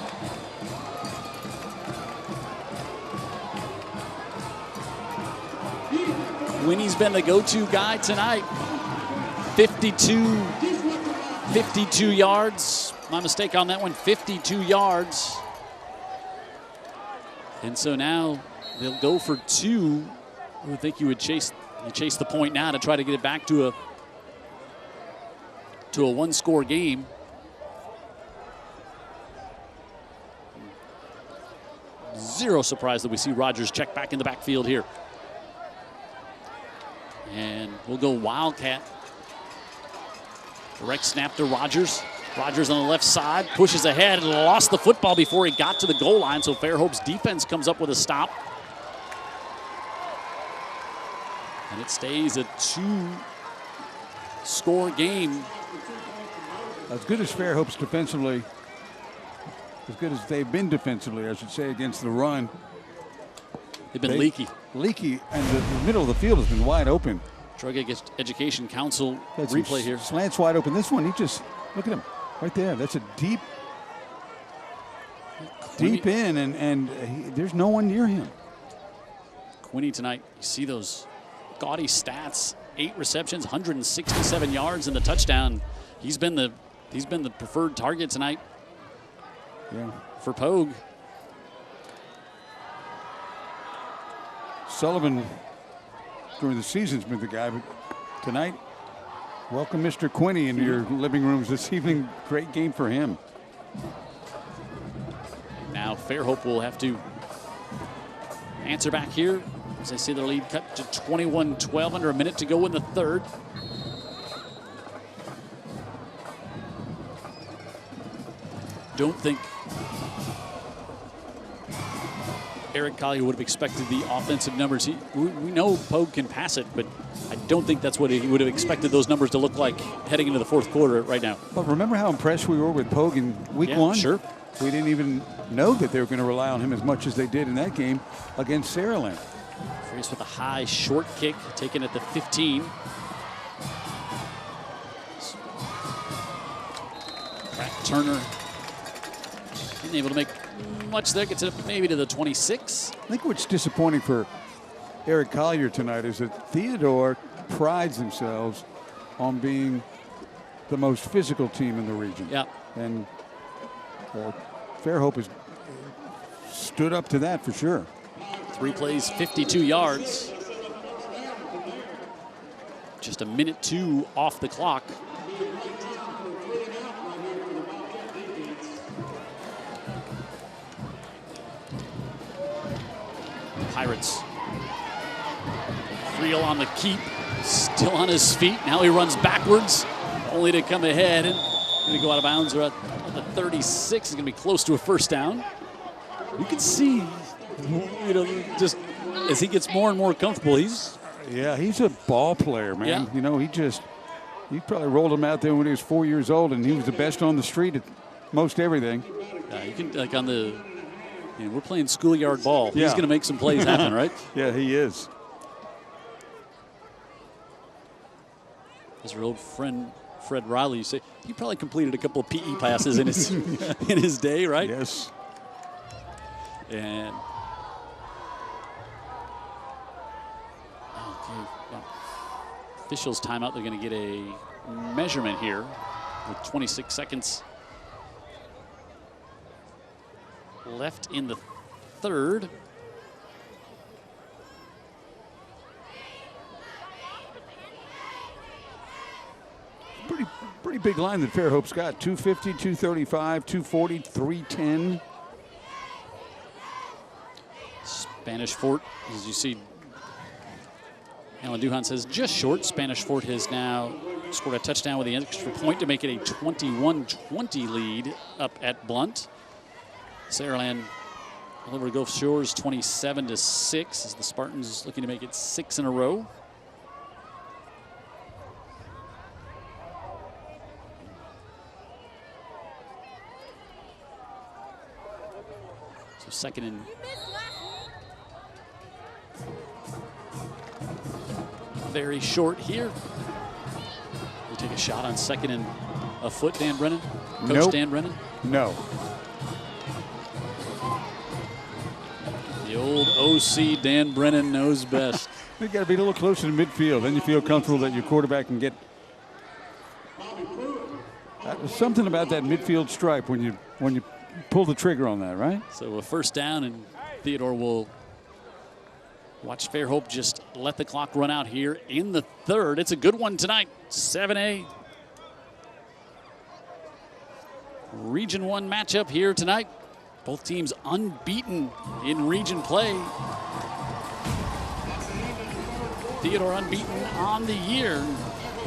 Quinney's been the go-to guy tonight. 52 yards. My mistake on that one, 52 yards. And so now they'll go for 2. I would think you would chase the point now to try to get it back to a one-score game. Zero surprise that we see Rogers check back in the backfield here. And we'll go Wildcat. Direct snap to Rogers. Rogers on the left side, pushes ahead and lost the football before he got to the goal line, so Fairhope's defense comes up with a stop. And it stays a 2-score game. As good as Fairhope's defensively, as good as they've been defensively, I should say, against the run. They've been leaky. Leaky, and the middle of the field has been wide open. Drug Education Council replay here. Slants wide open. This one, he just, look at him, right there. That's a deep in, and there's no one near him. Quinney tonight, you see those gaudy stats. 8 receptions, 167 yards, and the touchdown. He's been the preferred target tonight. Yeah. For Pogue. Sullivan during the season's been the guy, but tonight, welcome Mr. Quinney into your living rooms this evening. Great game for him. Now Fairhope will have to answer back here as they see their lead cut to 21-12, under a minute to go in the third. Don't think Eric Collier would have expected the offensive numbers. We know Pogue can pass it, but I don't think that's what he would have expected those numbers to look like heading into the fourth quarter right now. Well, remember how impressed we were with Pogue in week 1? Sure. We didn't even know that they were going to rely on him as much as they did in that game against Saraland. Freeze with a high short kick taken at the 15. Pratt Turner isn't able to make much there. Gets it up maybe to the 26. I think what's disappointing for Eric Collier tonight is that Theodore prides themselves on being the most physical team in the region. Yeah. And Fairhope has stood up to that for sure. 3 plays, 52 yards. Just a minute 2 off the clock. Pirates. Friel on the keep, still on his feet. Now he runs backwards, only to come ahead and going to go out of bounds at the 36. Is going to be close to a first down. You can see, just as he gets more and more comfortable, he's a ball player, man. Yeah. He probably rolled him out there when he was 4 years old, and he was the best on the street at most everything. You can, like on the, we're playing schoolyard ball. Yeah. He's going to make some plays happen, right? Yeah, he is. As our old friend Fred Riley, you say he probably completed a couple of PE passes in his in his day, right? Yes. And officials timeout. They're going to get a measurement here with 26 seconds left in the third. Pretty big line that Fairhope's got. 250, 235, 240, 310. Spanish Fort, as you see, Alan Duhan says just short. Spanish Fort has now scored a touchdown with the extra point to make it a 21-20 lead up at Blunt. Saraland over to Gulf Shores 27-6 as the Spartans looking to make it 6 in a row. second and very short here. We take a shot on second and a foot, Dan Brennan. Coach Nope. Dan Brennan. No. The old OC Dan Brennan knows best. You got to be a little closer to midfield. Then you feel comfortable that your quarterback can get. There's something about that midfield stripe when you pull the trigger on that, right? So a first down, and Theodore will watch Fairhope just let the clock run out here in the third. It's a good one tonight. 7A Region 1 matchup here tonight. Both teams unbeaten in region play. Theodore unbeaten on the year.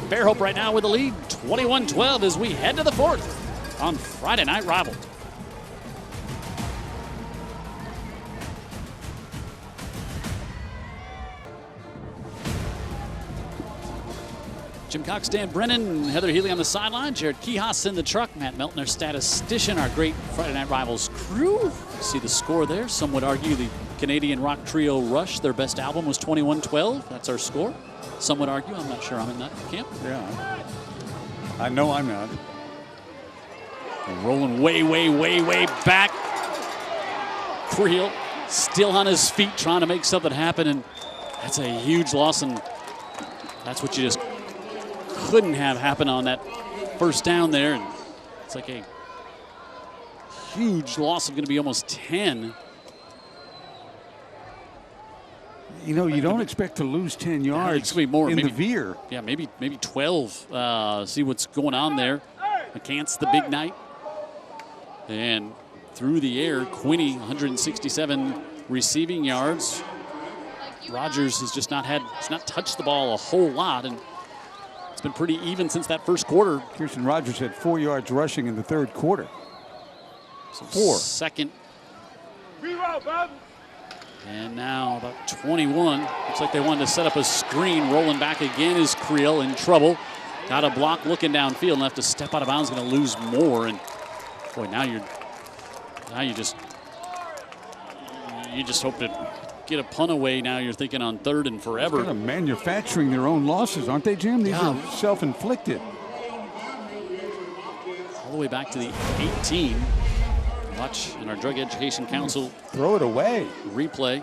Fairhope right now with the lead, 21-12 as we head to the fourth on Friday Night Rival. Jim Cox, Dan Brennan, Heather Healy on the sideline, Jared Kihas in the truck, Matt Meltner, statistician, our great Friday Night Rivals crew. You see the score there. Some would argue the Canadian rock trio Rush, their best album was 21-12. That's our score. Some would argue. I'm not sure I'm in that camp. Yeah. I know I'm not. Rolling way back. Creel still on his feet trying to make something happen, and that's a huge loss, and that's what you just couldn't have happen on that first down there. And it's like a huge loss of going to be almost 10. You know, you don't expect to lose 10 yards it's gonna be more, in maybe, the veer. Yeah, maybe 12. See what's going on there. McCants the big night. And through the air, Quinney, 167 receiving yards. Rogers has just not touched the ball a whole lot, and it's been pretty even since that first quarter. Kirsten Rogers had 4 yards rushing in the third quarter. So 4. Second. And now about 21. Looks like they wanted to set up a screen. Rolling back again is Creel in trouble. Got a block looking downfield and have to step out of bounds. Going to lose more. And boy, now you just hope to get a punt away. Now you're thinking on third and forever. Kind of manufacturing their own losses, aren't they, Jim? These are self-inflicted. All the way back to the 18. Watch in our Drug Education Council. Throw it away. Replay.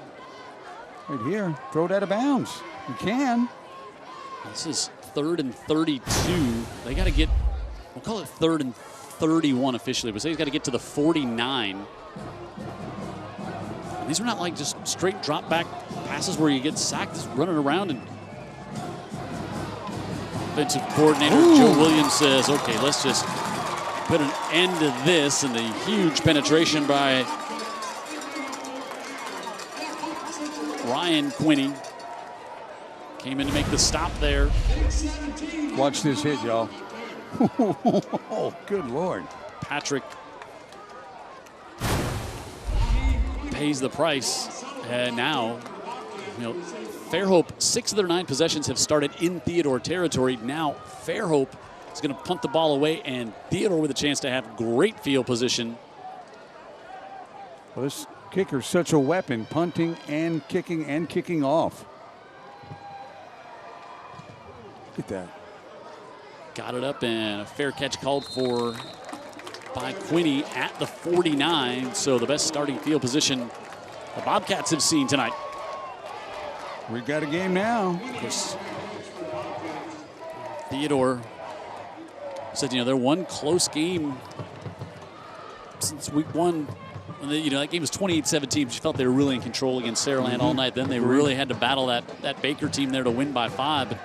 Right here. Throw it out of bounds. You can. This is 3rd and 32. They got to get, we'll call it 3rd and 31 officially, but they've got to get to the 49. And these are not like just straight drop back passes where you get sacked, just running around. And offensive coordinator Joe Williams says, okay, let's just put an end to this. And the huge penetration by Ryan Quinney came in to make the stop there. Watch this hit, y'all. Oh, good Lord. Patrick pays the price. And now, Fairhope, 6 of their 9 possessions have started in Theodore territory. Now Fairhope is going to punt the ball away, and Theodore with a chance to have great field position. Well, this kicker's such a weapon, punting and kicking off. Look at that. Got it up, and a fair catch called for by Quinney at the 49. So the best starting field position the Bobcats have seen tonight. We've got a game now. Of course, Theodore said, they're one close game since week 1. And that game was 28-17. She felt they were really in control against Saraland all night. Then they really had to battle that Baker team there to win by 5. But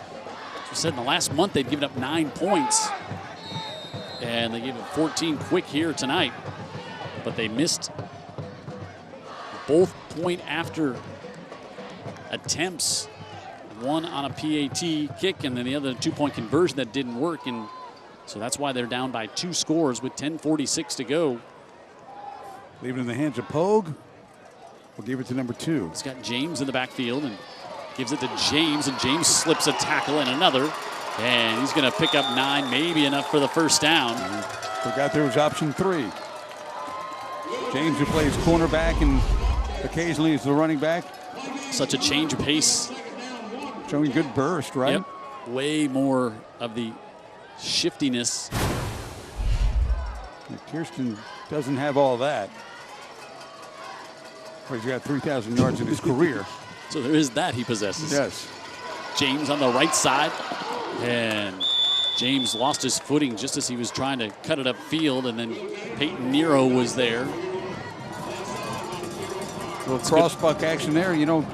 she said in the last month they'd given up 9 points. And they gave up 14 quick here tonight. But they missed both point after attempts. One on a PAT kick, and then the other 2-point conversion that didn't work. And so that's why they're down by 2 scores with 10:46 to go. Leave it in the hands of Pogue. We'll give it to number 2. He's got James in the backfield and gives it to James, and James slips a tackle and another. And he's going to pick up 9, maybe enough for the first down. Forgot there was option 3. James, who plays cornerback and occasionally is the running back. Such a change of pace. Showing good burst, right? Yep. Way more of the shiftiness. And Kirsten doesn't have all that. Well, he's got 3,000 yards in his career. So there is that he possesses. Yes. James on the right side. And James lost his footing just as he was trying to cut it upfield, and then Peyton Nero was there. A little cross-buck action there, you know,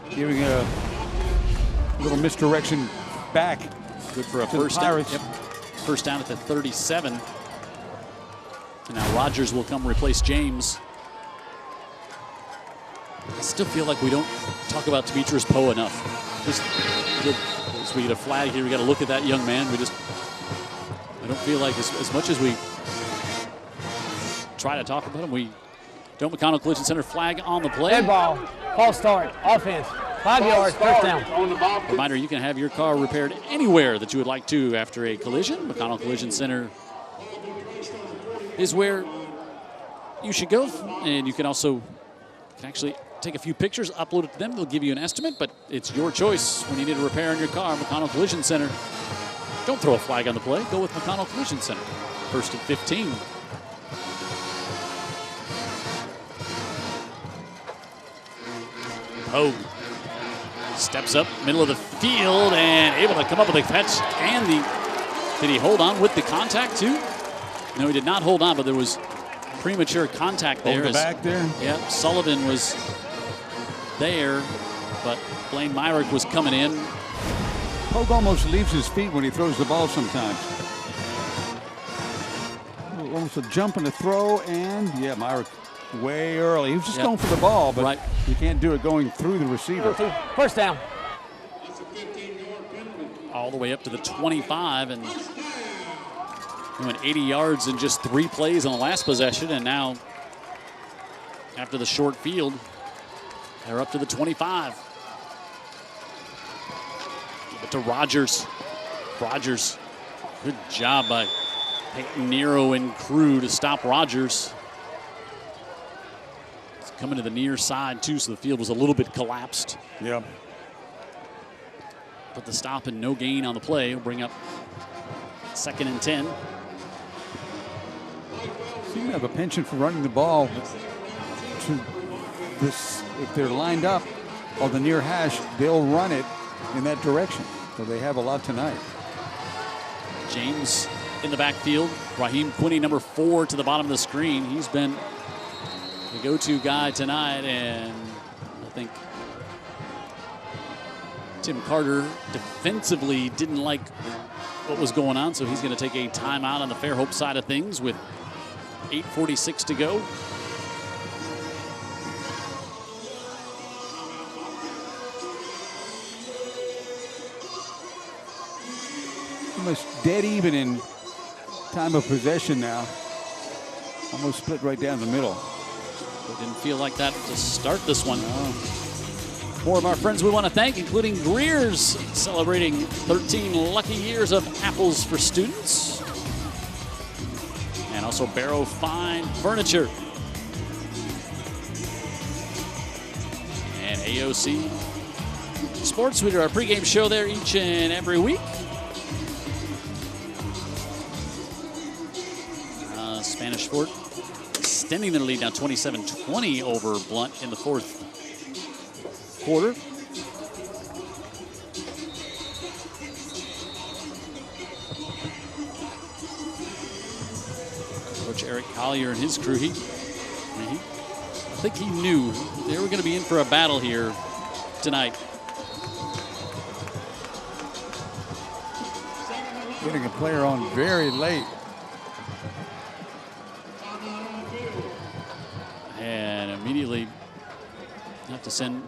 giving a little misdirection back. Good for a first down. Yep. First down at the 37. And now Rogers will come replace James. I still feel like we don't talk about Demetrius Poe enough. Just as we get a flag here, we got to look at that young man. I don't feel like as much as we try to talk about him, we don't. McConnell Collision Center flag on the play. Head ball, false start, offense, 5 yards, first down. Reminder, you can have your car repaired anywhere that you would like to after a collision. McConnell Collision Center is where you should go, and you can also actually take a few pictures, upload it to them. They'll give you an estimate, but it's your choice when you need a repair on your car. McConnell Collision Center. Don't throw a flag on the play. Go with McConnell Collision Center. First and 15. Poe steps up, middle of the field, and able to come up with a catch. And did he hold on with the contact too? No, he did not hold on, but there was premature contact there. Over the back there? Yeah, Sullivan was there, but Blaine Myrick was coming in. Pogue almost leaves his feet when he throws the ball sometimes. Almost a jump and a throw, and yeah, Myrick way early. He was just going for the ball, but you can't do it going through the receiver. First down. All the way up to the 25, and he went 80 yards in just 3 plays on the last possession, and now after the short field, they're up to the 25. Give it to Rogers. Rogers, good job by Peyton Nero and crew to stop Rogers. It's coming to the near side too, so the field was a little bit collapsed. Yeah. But the stop and no gain on the play will bring up 2nd and 10. Seem to have a penchant for running the ball. If they're lined up on the near hash, they'll run it in that direction. So they have a lot tonight. James in the backfield. Raheem Quinney, number 4, to the bottom of the screen. He's been the go-to guy tonight, and I think Tim Carter defensively didn't like what was going on, so he's going to take a timeout on the Fairhope side of things with 8:46 to go. Almost dead even in time of possession now. Almost split right down the middle. It didn't feel like that to start this one. More of our friends we want to thank, including Greer's, celebrating 13 lucky years of apples for students. And also Barrow Fine Furniture. And AOC Sports. We do our pregame show there each and every week. Spanish Fort extending their lead now 27-20 over Blunt in the 4th quarter. Coach Eric Collier and his crew, I think he knew they were going to be in for a battle here tonight. Getting a player on very late. And immediately have to send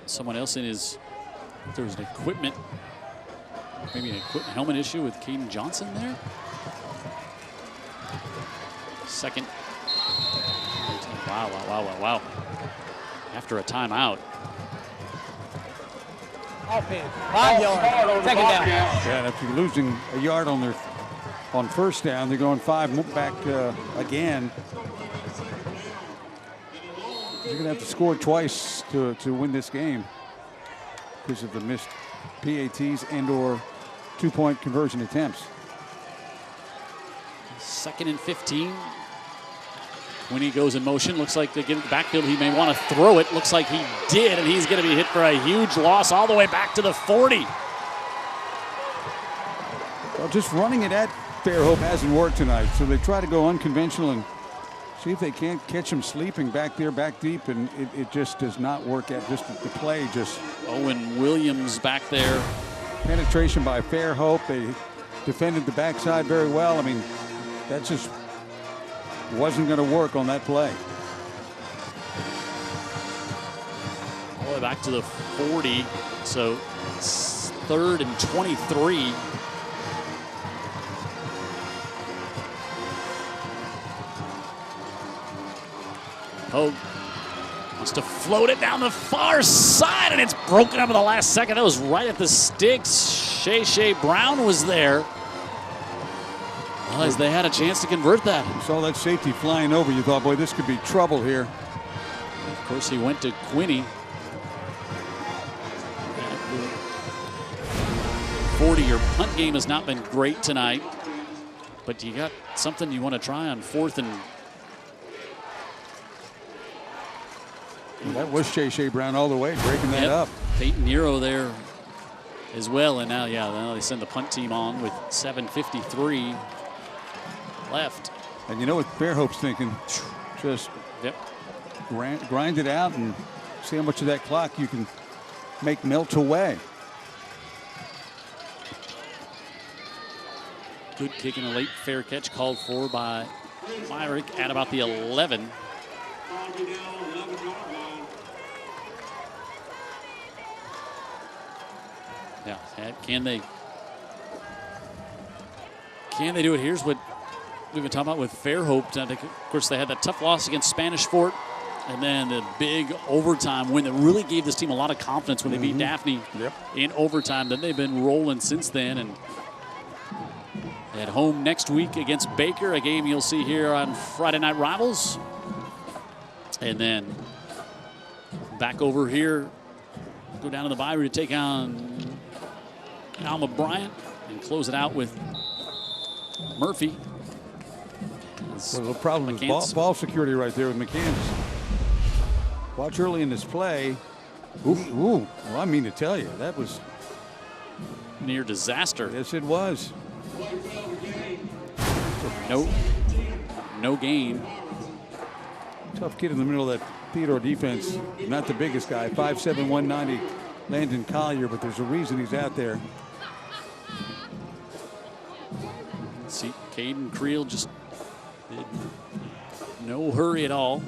someone else in. If there was an equipment, maybe an equipment helmet issue with Caden Johnson there. Second. Wow. After a timeout. Offense, 5 yards, 2nd down. Yeah, after losing a yard on their on first down. They're going 5 back again. They're going to have to score twice to win this game because of the missed PATs and or 2-point conversion attempts. 2nd and 15. When he goes in motion, looks like they get it the backfield. He may want to throw it. Looks like he did, and he's going to be hit for a huge loss all the way back to the 40. Well, just running it at Fairhope hasn't worked tonight, so they try to go unconventional and see if they can't catch him sleeping back there, back deep, and it just does not work out. Just the play just... Owen Williams back there. Penetration by Fairhope. They defended the backside very well. I mean, that just wasn't going to work on that play. All the way back to the 40, so it's 3rd and 23. Pogue wants to float it down the far side, and it's broken up at the last second. That was right at the sticks. Shay Brown was there. Well, as they had a chance to convert that. You saw that safety flying over. You thought, boy, this could be trouble here. Of course, he went to Quinney. 40, your punt game has not been great tonight, but you got something you want to try on 4th and... That was Shay Brown all the way, breaking that up. Peyton Nero there as well, and now they send the punt team on with 7:53 left. And you know what Fairhope's thinking? Just grind it out and see how much of that clock you can make melt away. Good kick and a late fair catch called for by Myrick at about the 11. Yeah, can they do it? Here's what we've been talking about with Fairhope. Of course, they had that tough loss against Spanish Fort, and then the big overtime win that really gave this team a lot of confidence when they beat Daphne in overtime. Then they've been rolling since then, and at home next week against Baker, a game you'll see here on Friday Night Rivals. And then back over here, go down to the Bayou to take on Alma Bryant and close it out with Murphy. Well, the problem is ball security right there with McCants. Watch early in this play. Ooh, well, I mean to tell you, that was near disaster. Yes, it was. No gain. Tough kid in the middle of that Theodore defense. Not the biggest guy, 5'7", 190, Landon Collier, but there's a reason he's out there. See, Caden Creel just no hurry at all.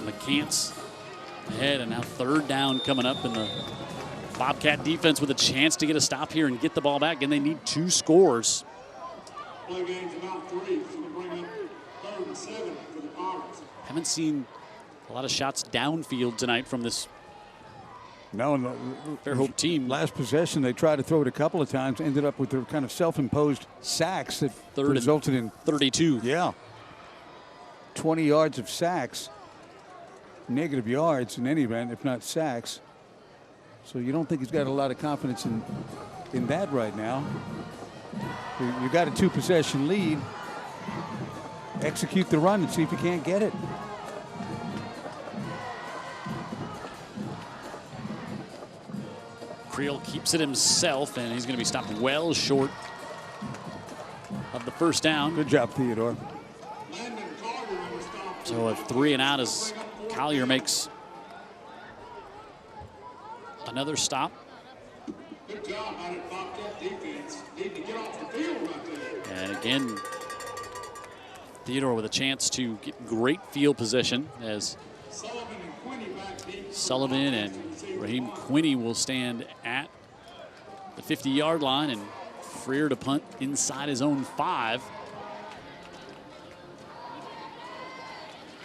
McCants ahead, and now 3rd down coming up, in the Bobcat defense with a chance to get a stop here and get the ball back, and they need 2 scores. Play game's about 3, so we'll bring up 3rd and 7 for the Pirates. Haven't seen a lot of shots downfield tonight from this Fairhope team. Last possession, they tried to throw it a couple of times, ended up with their kind of self-imposed sacks that resulted in 32. Yeah. 20 yards of sacks. Negative yards in any event, if not sacks. So you don't think he's got a lot of confidence in that right now. You got a 2-possession lead. Execute the run and see if you can't get it. Creel keeps it himself, and he's going to be stopped well short of the 1st down. Good job, Theodore. So a 3 and out as Collier makes another stop. Good job by that Bobcat defense. Need to get off the field right there. And again, Theodore with a chance to get great field position as Sullivan and Raheem Quinney will stand at the 50-yard line, and Freer to punt inside his own 5.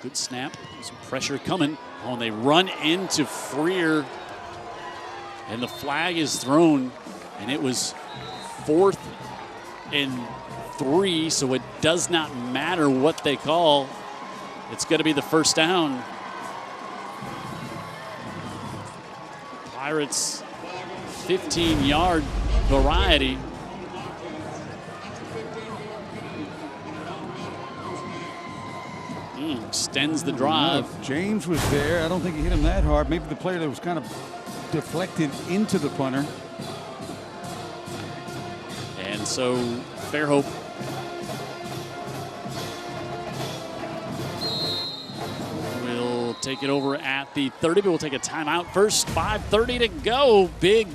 Good snap. Some pressure coming. Oh, and they run into Freer, and the flag is thrown, and it was 4th and 3, so it does not matter what they call. It's going to be the first down. Pirates 15-yard variety. Extends the drive. If James was there, I don't think he hit him that hard. Maybe the player that was kind of deflected into the punter. And so Fairhope will take it over at the 30, but we'll take a timeout first. 5:30 to go. Big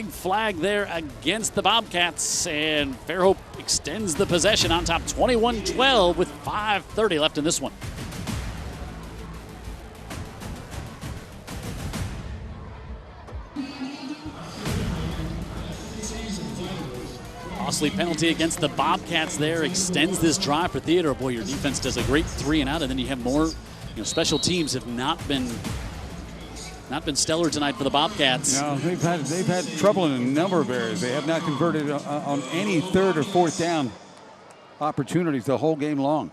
flag there against the Bobcats, and Fairhope extends the possession on top 21-12 with 5:30 left in this one. Costly penalty against the Bobcats there extends this drive for Theodore. Boy, your defense does a great 3 and out, and then you have more. Special teams have not been stellar tonight for the Bobcats. No, they've had trouble in a number of areas. They have not converted on any 3rd or 4th down opportunities the whole game long.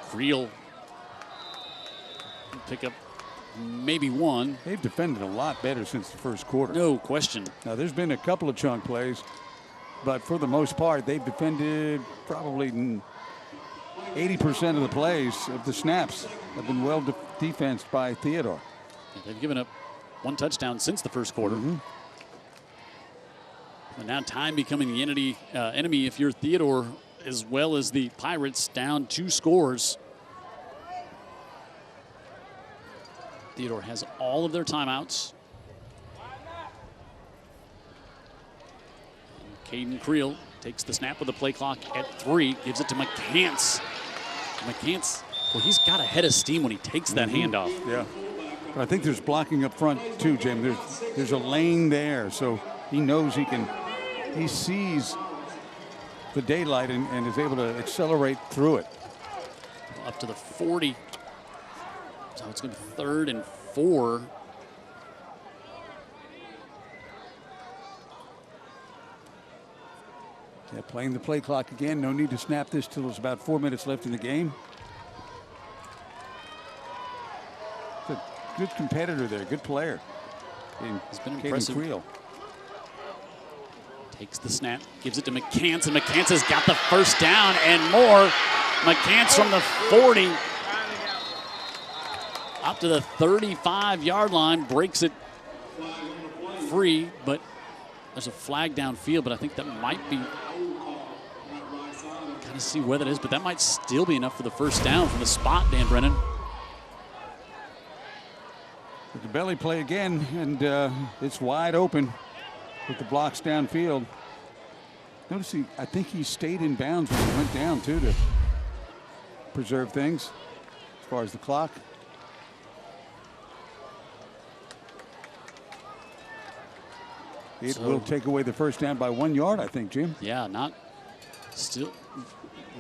Creel pick up maybe 1. They've defended a lot better since the first quarter. No question. Now, there's been a couple of chunk plays, but for the most part, they've defended probably 80% of the plays of the snaps have been well defensed by Theodore. Yeah, they've given up 1 touchdown since the first quarter. But now time becoming the enemy if you're Theodore, as well as the Pirates, down 2 scores. Theodore has all of their timeouts. Caden Creel takes the snap with the play clock at 3, gives it to McCants. McCants, well, he's got a head of steam when he takes that handoff. Yeah, but I think there's blocking up front too, Jim. There's a lane there, so he knows he sees the daylight and is able to accelerate through it. Up to the 40. So it's going to be 3rd and 4. Yeah, playing the play clock again. No need to snap this till there's about 4 minutes left in the game. It's a good competitor there, good player. He's been impressive. Creel. Takes the snap, gives it to McCants, and McCants has got the first down and more. McCants from the 40 up to the 35-yard line, breaks it free, but there's a flag downfield, but I think that might be, kind of see where that is, but that might still be enough for the first down from the spot, Dan Brennan. With the belly play again, and it's wide open with the blocks downfield. Notice I think he stayed in bounds when he went down too to preserve things as far as the clock. It will take away the first down by 1 yard, I think, Jim. Yeah, not still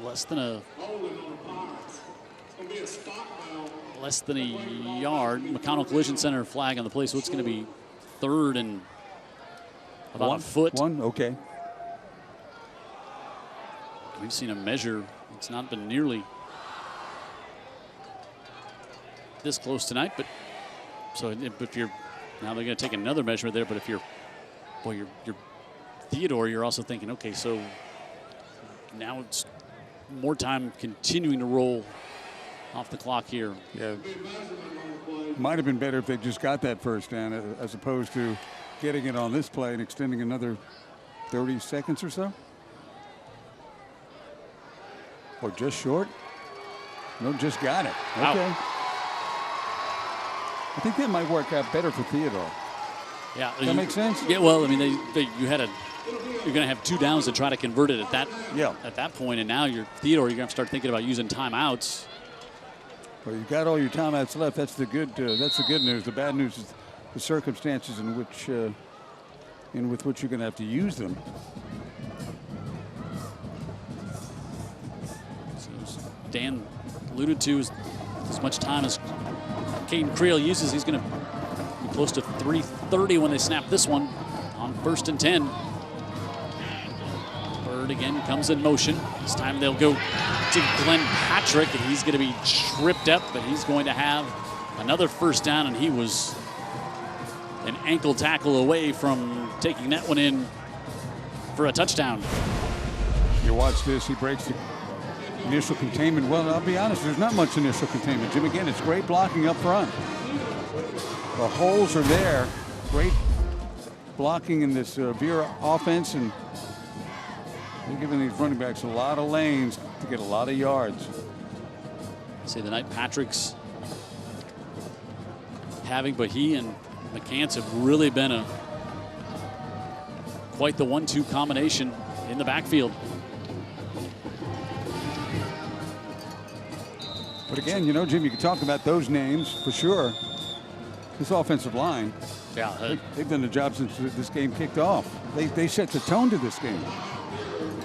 less than a yard. McConnell Collision Center flag on the play, so it's going to be 3rd and about a foot. 1, okay. We've seen a measure. It's not been nearly this close tonight, but so if you're now they're going to take another measure there. But if you're Theodore, you're also thinking, okay, so now it's more time continuing to roll off the clock here. Yeah, might have been better if they just got that first down as opposed to getting it on this play and extending another 30 seconds or so. Or just short. No, just got it. Wow. Okay. I think that might work out better for Theodore. Yeah, does that make sense? Yeah, well, I mean, you're going to have 2 downs to try to convert it at that point, and now Theodore, you're going to have to start thinking about using timeouts. Well, you've got all your timeouts left. That's the good. That's the good news. The bad news is the circumstances in which, with which you're going to have to use them. So as Dan alluded to, as much time as Caden Creel uses, he's going to be close to 3:30 when they snap this one. 1st and 10. Bird again comes in motion. This time they'll go to Glenn Patrick, and he's going to be tripped up, but he's going to have another 1st down, and he was an ankle tackle away from taking that one in for a touchdown. You watch this, he breaks the initial containment. Well, I'll be honest, there's not much initial containment. Jim, again, it's great blocking up front. The holes are there. Great blocking in this Vera offense, and they're giving these running backs a lot of lanes to get a lot of yards. See the night Patrick's having, but he and McCants have really been quite the 1-2 combination in the backfield. But again, you know, Jim, you can talk about those names for sure. This offensive line, yeah, they've done the job since this game kicked off. They set the tone to this game.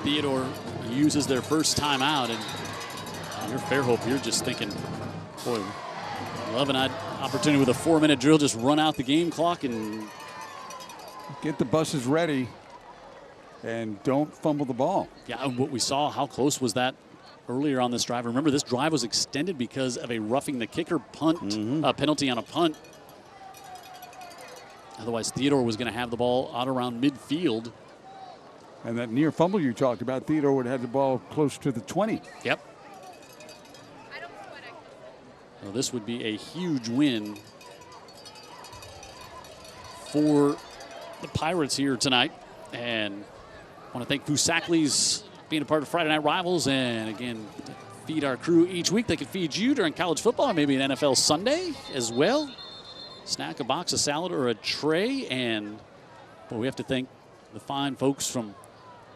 Theodore uses their first timeout, and you're Fairhope, you're just thinking, boy, love an opportunity with a 4-minute drill, just run out the game clock and get the buses ready and don't fumble the ball. Yeah, and what we saw, how close was that earlier on this drive? Remember, this drive was extended because of a roughing the kicker penalty on a punt. Otherwise, Theodore was going to have the ball out around midfield. And that near fumble you talked about, Theodore would have the ball close to the 20. Yep. Well, this would be a huge win for the Pirates here tonight. And I want to thank Fusakli's being a part of Friday Night Rivals. And again, feed our crew each week. They can feed you during college football, maybe an NFL Sunday as well. Snack, a box, a salad, or a tray. And boy, we have to thank the fine folks from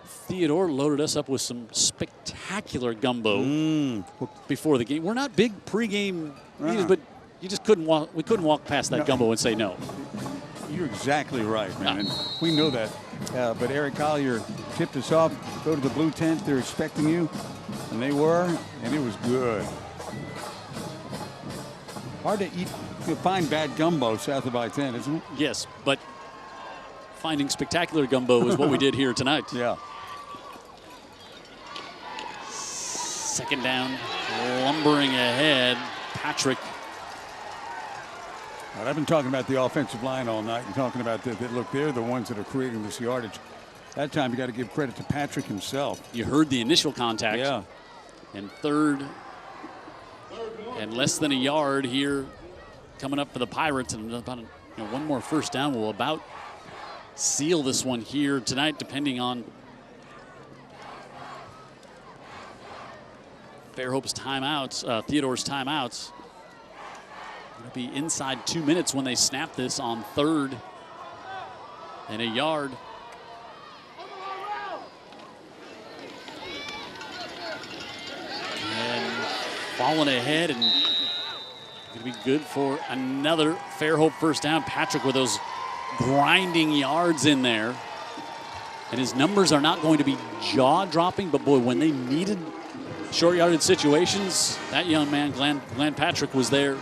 Theodore. Loaded us up with some spectacular gumbo before the game. We're not big pregame eaters, but you just couldn't walk. We couldn't walk past that gumbo and say no. You're exactly right, man. And we know that. But Eric Collier tipped us off. Go to the blue tent. They're expecting you, and they were, and it was good. Hard to eat. To find bad gumbo south of I-10, isn't it? Yes, but finding spectacular gumbo is what we did here tonight. Yeah. 2nd down, lumbering ahead. Patrick. Right, I've been talking about the offensive line all night and talking about that. Look, they're the ones that are creating this yardage. That time you got to give credit to Patrick himself. You heard the initial contact. Yeah. And 3rd and less than a yard here coming up for the Pirates, and about one more 1st down will about seal this one here tonight, depending on Fairhope's timeouts, Theodore's timeouts. It'll be inside 2 minutes when they snap this on 3rd and a yard. And falling ahead, and going to be good for another Fairhope 1st down. Patrick with those grinding yards in there. And his numbers are not going to be jaw-dropping, but boy, when they needed short yardage situations, that young man, Glenn Patrick, was there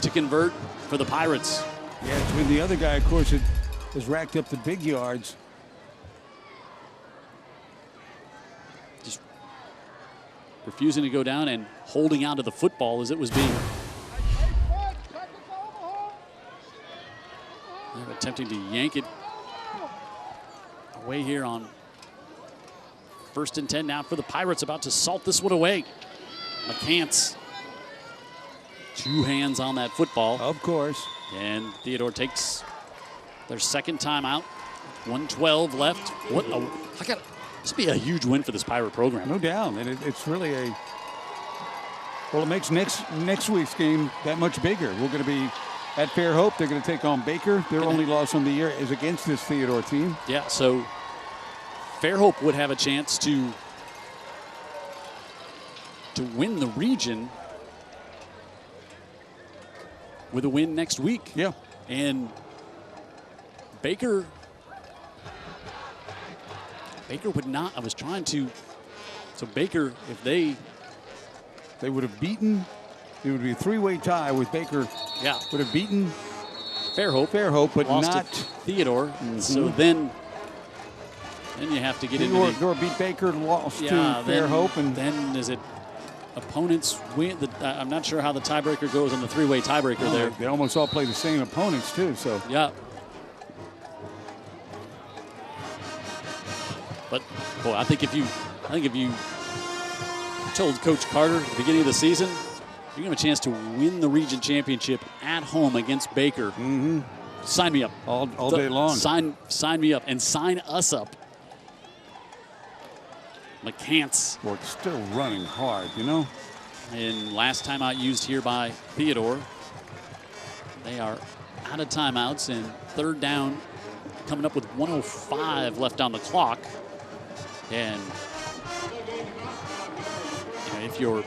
to convert for the Pirates. Yeah, it's when the other guy, of course, has racked up the big yards. Just refusing to go down and holding on to the football as it was being. They're attempting to yank it away here on 1st and 10 now for the Pirates, about to salt this one away. McCants. 2 hands on that football. Of course. And Theodore takes their 2nd timeout. 1:12 left. This would be a huge win for this Pirate program. No doubt. And it's really well, it makes next week's game that much bigger. We're going to be at Fairhope. They're going to take on Baker. Their only loss on the year is against this Theodore team. Yeah, so Fairhope would have a chance to win the region with a win next week. Yeah. And Baker would not. I was trying to. So Baker, if they would have beaten, it would be a 3-way tie with Baker. Yeah. Would have beaten Fairhope, but lost not to Theodore. So then Then you have to get into Theodore beat Baker, lost to then, Fairhope, and then is it opponents win? I'm not sure how the tiebreaker goes on the three-way tiebreaker there. They almost all play the same opponents too. So yeah. But boy, I think if you told Coach Carter at the beginning of the season, you're gonna have a chance to win the region championship at home against Baker. Mm-hmm. Sign me up all day long. Sign me up and sign us up. McCants. Well, it's still running hard, you know. And last timeout used here by Theodore. They are out of timeouts and third down, coming up with 1:05 left on the clock. And you know, if you're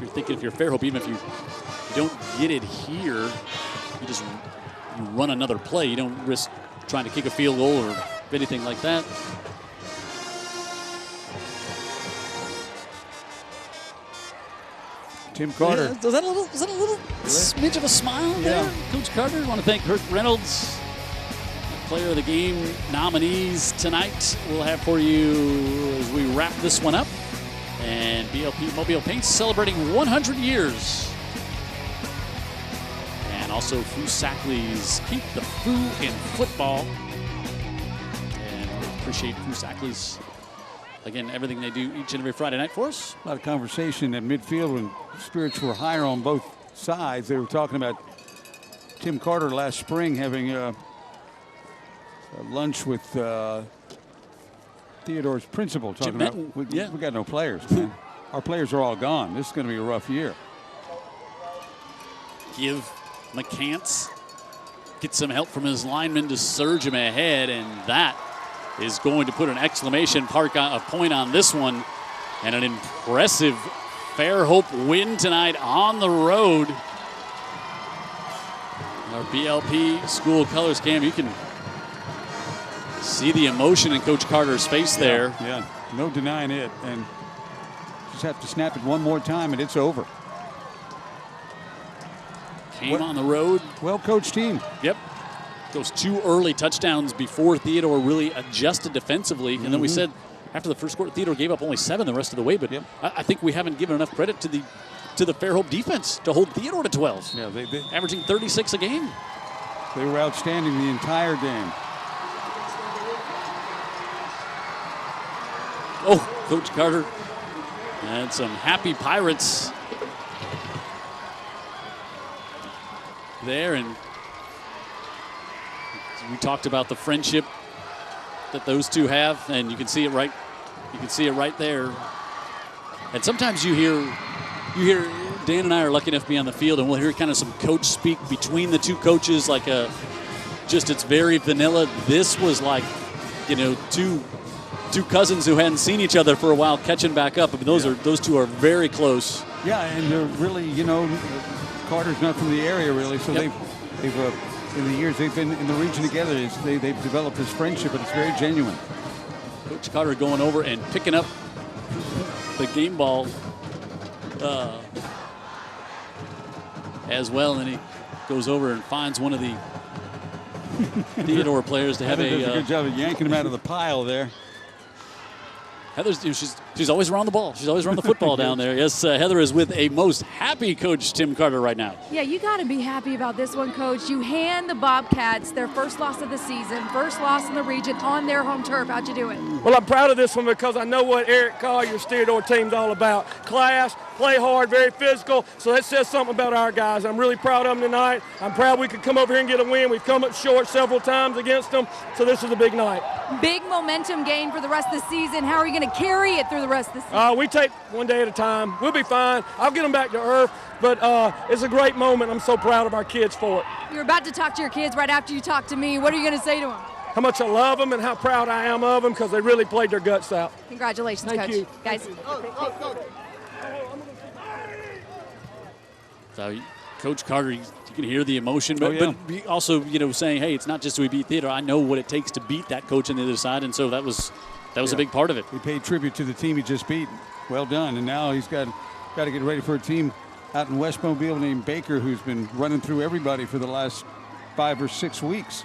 thinking if you're Fairhope, even if you don't get it here, you run another play. You don't risk trying to kick a field goal or anything like that. Tim Carter. Yeah, is that a little smidge of a smile there? Coach Carter, I want to thank Herc Reynolds, player of the game nominees tonight. We'll have for you as we wrap this one up. And BLP Mobile Paints celebrating 100 years. And also Fusackley's Keep the Foo in Football. And we appreciate Fusackley's, again, everything they do each and every Friday night for us. A lot of conversation at midfield when spirits were higher on both sides. They were talking about Tim Carter last spring having a lunch with Theodore's principal, talking about we got no players, man. Our players are all gone. This is going to be a rough year. Give McCants, get some help from his lineman to surge him ahead, and that is going to put an exclamation point on this one, and an impressive Fairhope win tonight on the road. Our BLP school colors, Cam, you can see the emotion in Coach Carter's face there. Yeah, no denying it, and just have to snap it one more time and it's over. Came on the road. Well-coached team. Yep. Those two early touchdowns before Theodore really adjusted defensively. And then we said after the first quarter, Theodore gave up only 7 the rest of the way. But I think we haven't given enough credit to the Fairhope defense to hold Theodore to 12. Yeah, they averaging 36 a game. They were outstanding the entire game. Oh, Coach Carter and some happy Pirates there, and we talked about the friendship that those two have, and you can see it right. You can see it right there. And sometimes you hear Dan and I are lucky enough to be on the field, and we'll hear kind of some coach speak between the two coaches, like it's very vanilla. This was like, you know, two cousins who hadn't seen each other for a while catching back up. I mean, those two are very close. Yeah, and they're really, you know, Carter's not from the area really, so they've in the years they've been in the region together, they've developed this friendship, and it's very genuine. Coach Carter going over and picking up the game ball as well, and he goes over and finds one of the Theodore players to have does a good job of yanking him out of the pile there. Heather's, she's always around the ball. She's always around the football down there. Yes, Heather is with a most happy Coach Tim Carter right now. Yeah, you got to be happy about this one, Coach. You hand the Bobcats their first loss of the season, first loss in the region on their home turf. How'd you do it? Well, I'm proud of this one because I know what Eric Collier's Theodore team's all about. Class, play hard, very physical. So that says something about our guys. I'm really proud of them tonight. I'm proud we could come over here and get a win. We've come up short several times against them, so this is a big night. Big momentum gain for the rest of the season. How are you going to carry it through the rest of the season? We take one day at a time. We'll be fine. I'll get them back to earth, but it's a great moment. I'm so proud of our kids for it. You're about to talk to your kids right after you talk to me. What are you going to say to them? How much I love them and how proud I am of them because they really played their guts out. Congratulations, Thank Coach. you. Guys. So, Coach Carter, you can hear the emotion, but also, you know, saying, hey, it's not just we beat Theodore. I know what it takes to beat that coach on the other side, and so that was a big part of it. He paid tribute to the team he just beat. Well done. And now he's got to get ready for a team out in West Mobile named Baker, who's been running through everybody for the last 5 or 6 weeks.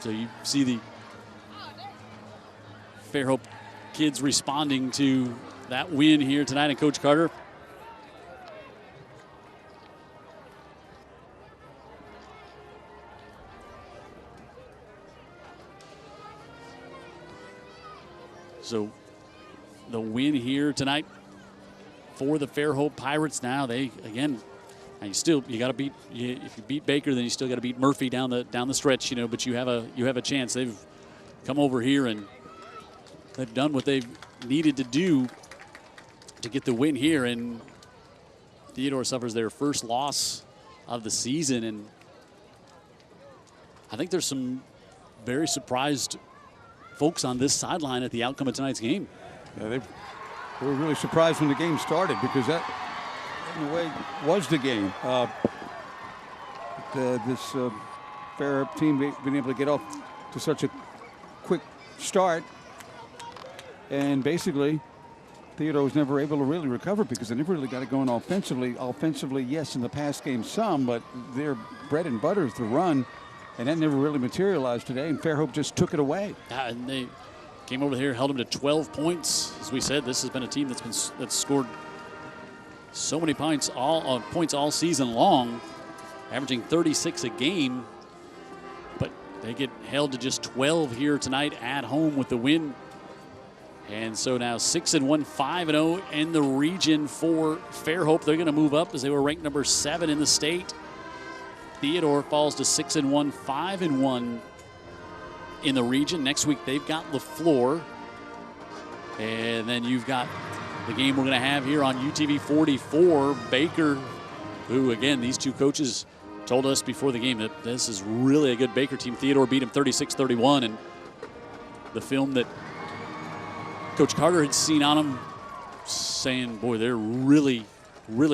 So you see the Fairhope kids responding to that win here tonight, and Coach Carter. So the win here tonight for the Fairhope Pirates. Now they again, and you got to beat. If you beat Baker, then you still got to beat Murphy down the stretch. But you have a chance. They've come over here and they've done what they've needed to do to get the win here. And Theodore suffers their first loss of the season, and I think there's some very surprised folks on this sideline at the outcome of tonight's game. Yeah, they were really surprised when the game started, because that, in a way, was the game. This Fairhope team been able to get off to such a quick start, and basically Theodore was never able to really recover because they never really got it going offensively. Offensively, yes, in the past game some, but their bread and butter is the run. And that never really materialized today, and Fairhope just took it away. And they came over here, held them to 12 points. As we said, this has been a team that's scored so many points all season long, averaging 36 a game. But they get held to just 12 here tonight at home with the win. And so now 6-1, 5-0 in the region for Fairhope. They're going to move up as they were ranked number 7 in the state. Theodore falls to 6-1, 5-1 in the region. Next week they've got LaFleur, and then you've got the game we're going to have here on UTV 44. Baker, who again these two coaches told us before the game that this is really a good Baker team. Theodore beat him 36-31, and the film that Coach Carter had seen on them, saying, "Boy, they're really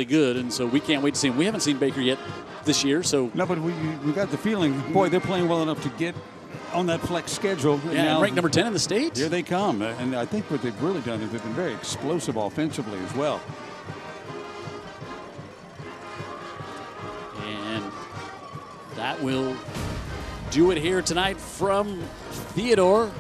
good," and so we can't wait to see them. We haven't seen Baker yet this year, so no, but we got the feeling, boy, they're playing well enough to get on that flex schedule. Yeah, and ranked number 10 in the state. Here they come, and I think what they've really done is they've been very explosive offensively as well. And that will do it here tonight from Theodore.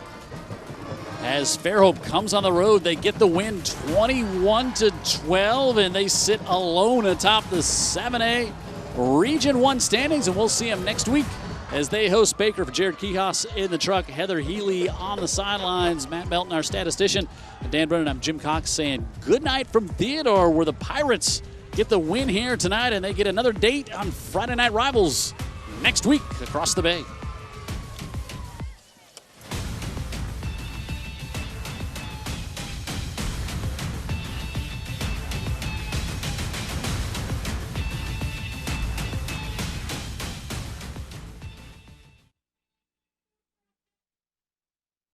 As Fairhope comes on the road, they get the win 21-12, and they sit alone atop the 7A Region 1 standings, and we'll see them next week as they host Baker. For Jared Kihas in the truck, Heather Healy on the sidelines, Matt Melton, our statistician, and Dan Brennan, I'm Jim Cox saying good night from Theodore, where the Pirates get the win here tonight, and they get another date on Friday Night Rivals next week across the bay.